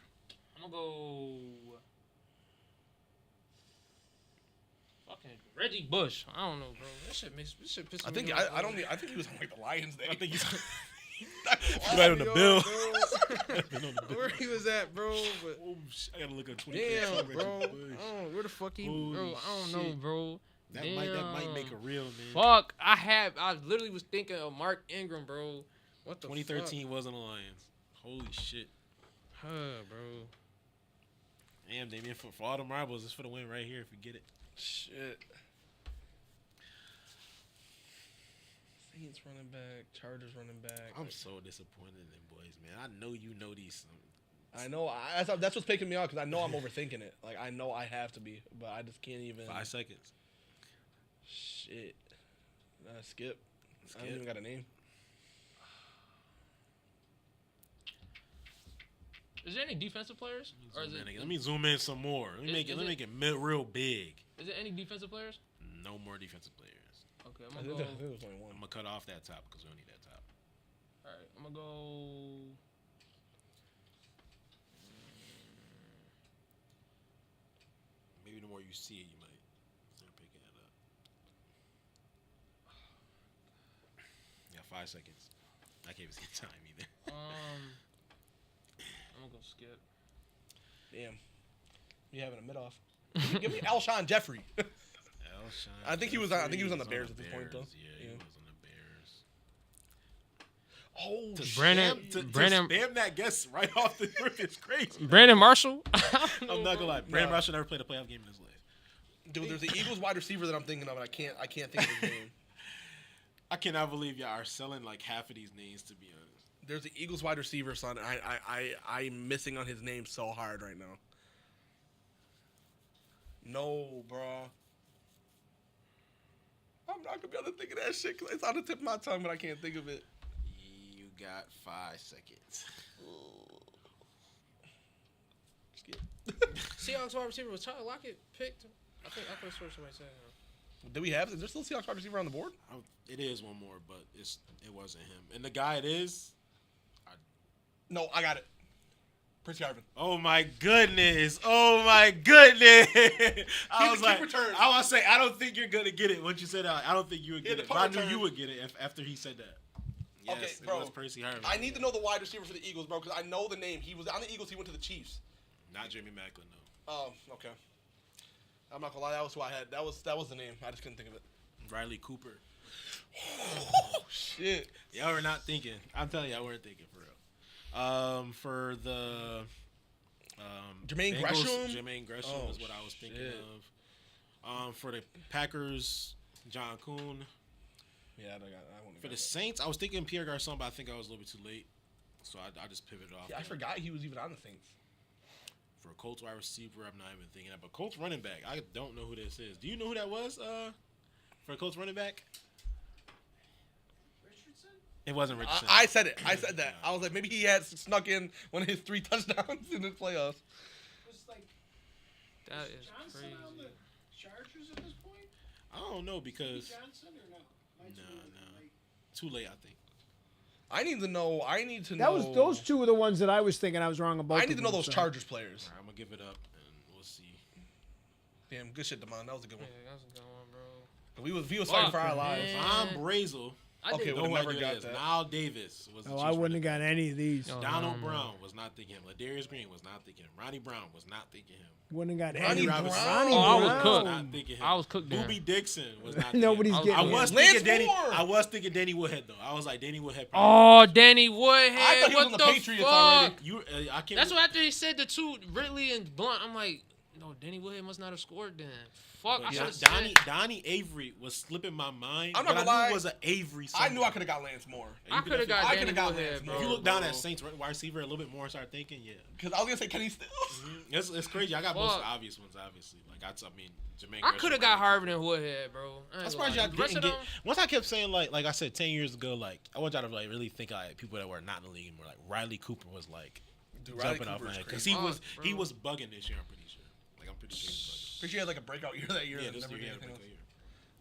I'm gonna go. Fucking Reggie Bush. I don't know, bro. This shit pisses I me think off. I think he was on like the Lions there. I think he's right on the bill. Where he was at, bro. But Oh, I gotta look at 20. damn, bro. Where the fuck he? Holy Bro, I don't know, shit. bro. That Damn. might make a real man. Fuck. I literally was thinking of Mark Ingram, bro. What the 2013 wasn't the Lions. Holy shit. fuck? Bro. Damn, Damien, for all the marbles, it's for the win right here if you get it. Shit. Saints running back, Chargers running back. I'm so disappointed in them boys, man. I know you know these. I know. That's what's picking me out because I know I'm overthinking it. Like I know I have to be, but I just can't even. 5 seconds. Shit. Skip. I don't even got a name. Is there any defensive players? Or is it? Let me zoom in some more. Let me make it real big. Is there any defensive players? No more defensive players. Okay, I I'm think gonna go. there was only one. I'm gonna cut off that top because we don't need that top. All right, I'm gonna go. Maybe the more you see it, you might start picking it up. You got 5 seconds. I can't even see time either. I'm gonna go skip. Damn. You having a mid off? Give me Alshon Jeffrey. I think he was on the Bears at this point, though. Yeah, he was on the Bears. Oh, Brandon- To Brandon- spam that guess right off the rip is crazy. Brandon Marshall. I'm not gonna lie. Brandon Nah. Marshall never played a playoff game in his life. dude, there's the Eagles wide receiver that I'm thinking of, and I can't think of his name. I cannot believe y'all are selling like half of these names, to be honest. There's the Eagles wide receiver, son. I'm missing on his name so hard right now. No, bro. I'm not gonna be able to think of that shit because it's on the tip of my tongue, but I can't think of it. You got 5 seconds. Skip. Seahawks wide receiver was Tyler Lockett picked. I think I could have sworn somebody said that. Do we have? Is there still Seahawks wide receiver on the board? It is one more, but it wasn't him. And the guy it is. No, I got it. Prince Garvin. Oh my goodness! Oh my goodness! I was kick like, return. I was say, I don't think you're gonna get it. Once you said that, I don't think you would Yeah, get the it. But I punt knew you return. would get it after he said that. Yes, Okay, it bro. was Percy Harvin. I need to know the wide receiver for the Eagles, bro, because I know the name. He was on the Eagles. He went to the Chiefs. Not Jamie Macklin, though. Okay. I'm not gonna lie. That was who I had. That was the name. I just couldn't think of it. Riley Cooper. Oh shit. Y'all were not thinking. I'm telling you, y'all weren't thinking for real. For the Jermaine Bengals, Gresham? Jermaine Gresham Oh, is what I was thinking shit. of. For the Packers, John Kuhn. Yeah, I wouldn't. For the Saints, I was thinking Pierre Garçon, but I think I was a little bit too late, so I just pivoted off. Yeah, I that. forgot he was even on the Saints. For a Colts wide receiver, I'm not even thinking that. But Colts running back, I don't know who this is. Do you know who that was? For a Colts running back, Richardson? it wasn't Richardson. I said it. I said that. I was like, maybe he had snuck in one of his 3 touchdowns in the playoffs. Was like That is Johnson crazy. on the Chargers at this point? I don't know because Johnson or no? Am I too No. late? too late. I think. I need to know. That was those two were the ones that I was thinking I was wrong about. I need to know those Chargers players. All right, I'm gonna give it up and we'll see. Damn, good shit, Damon. That was a good Yeah, one. that's a good one, bro. We was fighting for our Fuck, lives. man. Von Brazel. I Okay, did. well, No never idea got who that is. that. Niall Davis was. The Oh, Chiefs I wouldn't running have got back. any of these. No. Donald Brown was not thinking him. Ladarius Green was not thinking him. Ronnie Brown was not thinking him. Wouldn't have got Ronnie any. Brown. Ronnie Oh, I was Brown. cooked. Not thinking him. I was cooked then. Boobie Dixon was not thinking Nobody's him. I was getting I it. was Lance thinking Danny. Moore. I was thinking Danny Woodhead though. I was like Danny Woodhead. Oh, Danny Woodhead. I thought he was what on the the Patriots fuck? already. You, I can't. That's what after he said the two Ridley and Blunt. I'm like, no, Danny Woodhead must not have scored then. Fuck, I should have said. Donnie Avery was slipping my mind. I'm not but gonna I knew lie. it was an Avery. I knew I somewhere. could have got Lance Moore. I could have got I Danny coulda got Woodhead, Lance bro. Moore. If you look down at Saints wide receiver a little bit more and start thinking, yeah, Because I was gonna say Kenny Stills. it's crazy. I got most of the Fuck. obvious ones, obviously. Like I mean, Jermaine. I Gresham, could have got Harvard and Woodhead, bro. I ain't I'm surprised gonna y'all lie. The rest didn't of get. them- Once I kept saying like I said 10 years ago, like I want y'all to like really think like people that were not in the league anymore. Like Riley Cooper was like Dude, Riley jumping off Cooper's my head because crazy. he Fuck, was bro. bugging this year. I'm pretty sure. Like I'm pretty sure. He was Pretty sure he had like a breakout year that year. bugging. Yeah, and this never year, did yeah, anything else. year.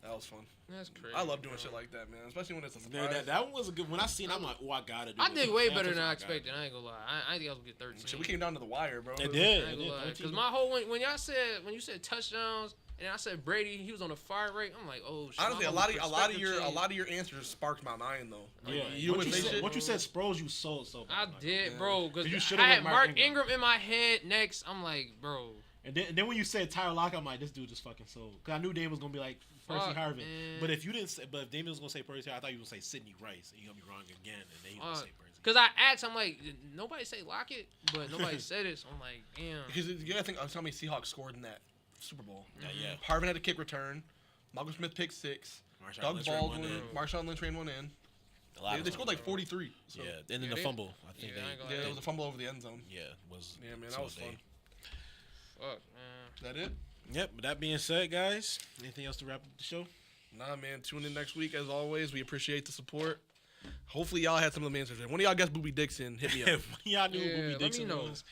That was fun. That's crazy. I love doing bro. shit like that, man. Especially when it's a Yeah, surprise. that one was a good. When I seen, it, I'm like, oh, I gotta do. I this. did way That's better what than I gotta expected. do. I ain't gonna lie. I didn't think I was gonna get 13. Shit, we came down to the wire, bro. It did. I ain't gonna lie. Because my whole when y'all said when you said touchdowns and I said Brady, he was on a fire rate. I'm like, oh shit. Honestly, my a whole lot of perspective your answers sparked my mind though. Like, Yeah, you once would you say said, shit. once you said Sproles, you sold so. I bad. Like, did, yeah. bro. Because You I should've had went Mark Mark Ingram in my head next. I'm like, bro. And then when you said Tyler Lockett, I'm like, this dude just fucking sold. Cause I knew Damian was gonna be like Percy Fuck, Harvin. man. But if you didn't say, but if Damian was gonna say Percy, I thought you were gonna say Sidney Rice, and you gonna be wrong again. And then you gonna say Percy. Because I asked, I'm like, nobody say Lockett, but nobody said it. So I'm like, damn. Because you gotta think of how many Seahawks scored in that Super Bowl. Yeah. Harvin had a kick return. Malcolm Smith picked 6. Marshawn Doug Lynch ran one Baldwin, in. Marshawn Lynch ran one in. A lot of They scored them, like bro. 43. So. Yeah, and then Yeah, the they- fumble. I think yeah, I ain't they. gonna Yeah, lie. it was a fumble over the end zone. Yeah, was. Yeah, man, so that was they- fun. Fuck, man. Is that it? Yep. But that being said, guys, anything else to wrap up the show? Nah, man. Tune in next week as always. We appreciate the support. Hopefully, y'all had some of them answers. If one of y'all guessed Boobie Dixon, hit me up. If y'all knew Yeah, who Bobby let me Dixon know. was.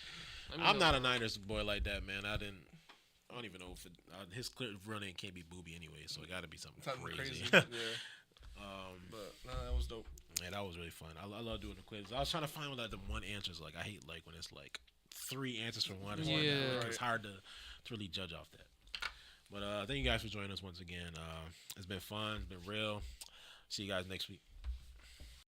Let me I'm know. not a Niners boy like that, man. I don't even know if his clear running can't be Booby anyway, so it got to be something Something crazy. crazy. Yeah. But nah, that was dope. Yeah, that was really fun. I love doing the quiz. I was trying to find like the one answers. Like I hate like when it's like 3 answers from one. Or something. Yeah. Like, it's hard to really judge off that. But thank you guys for joining us once again. It's been fun. It's been real. See you guys next week.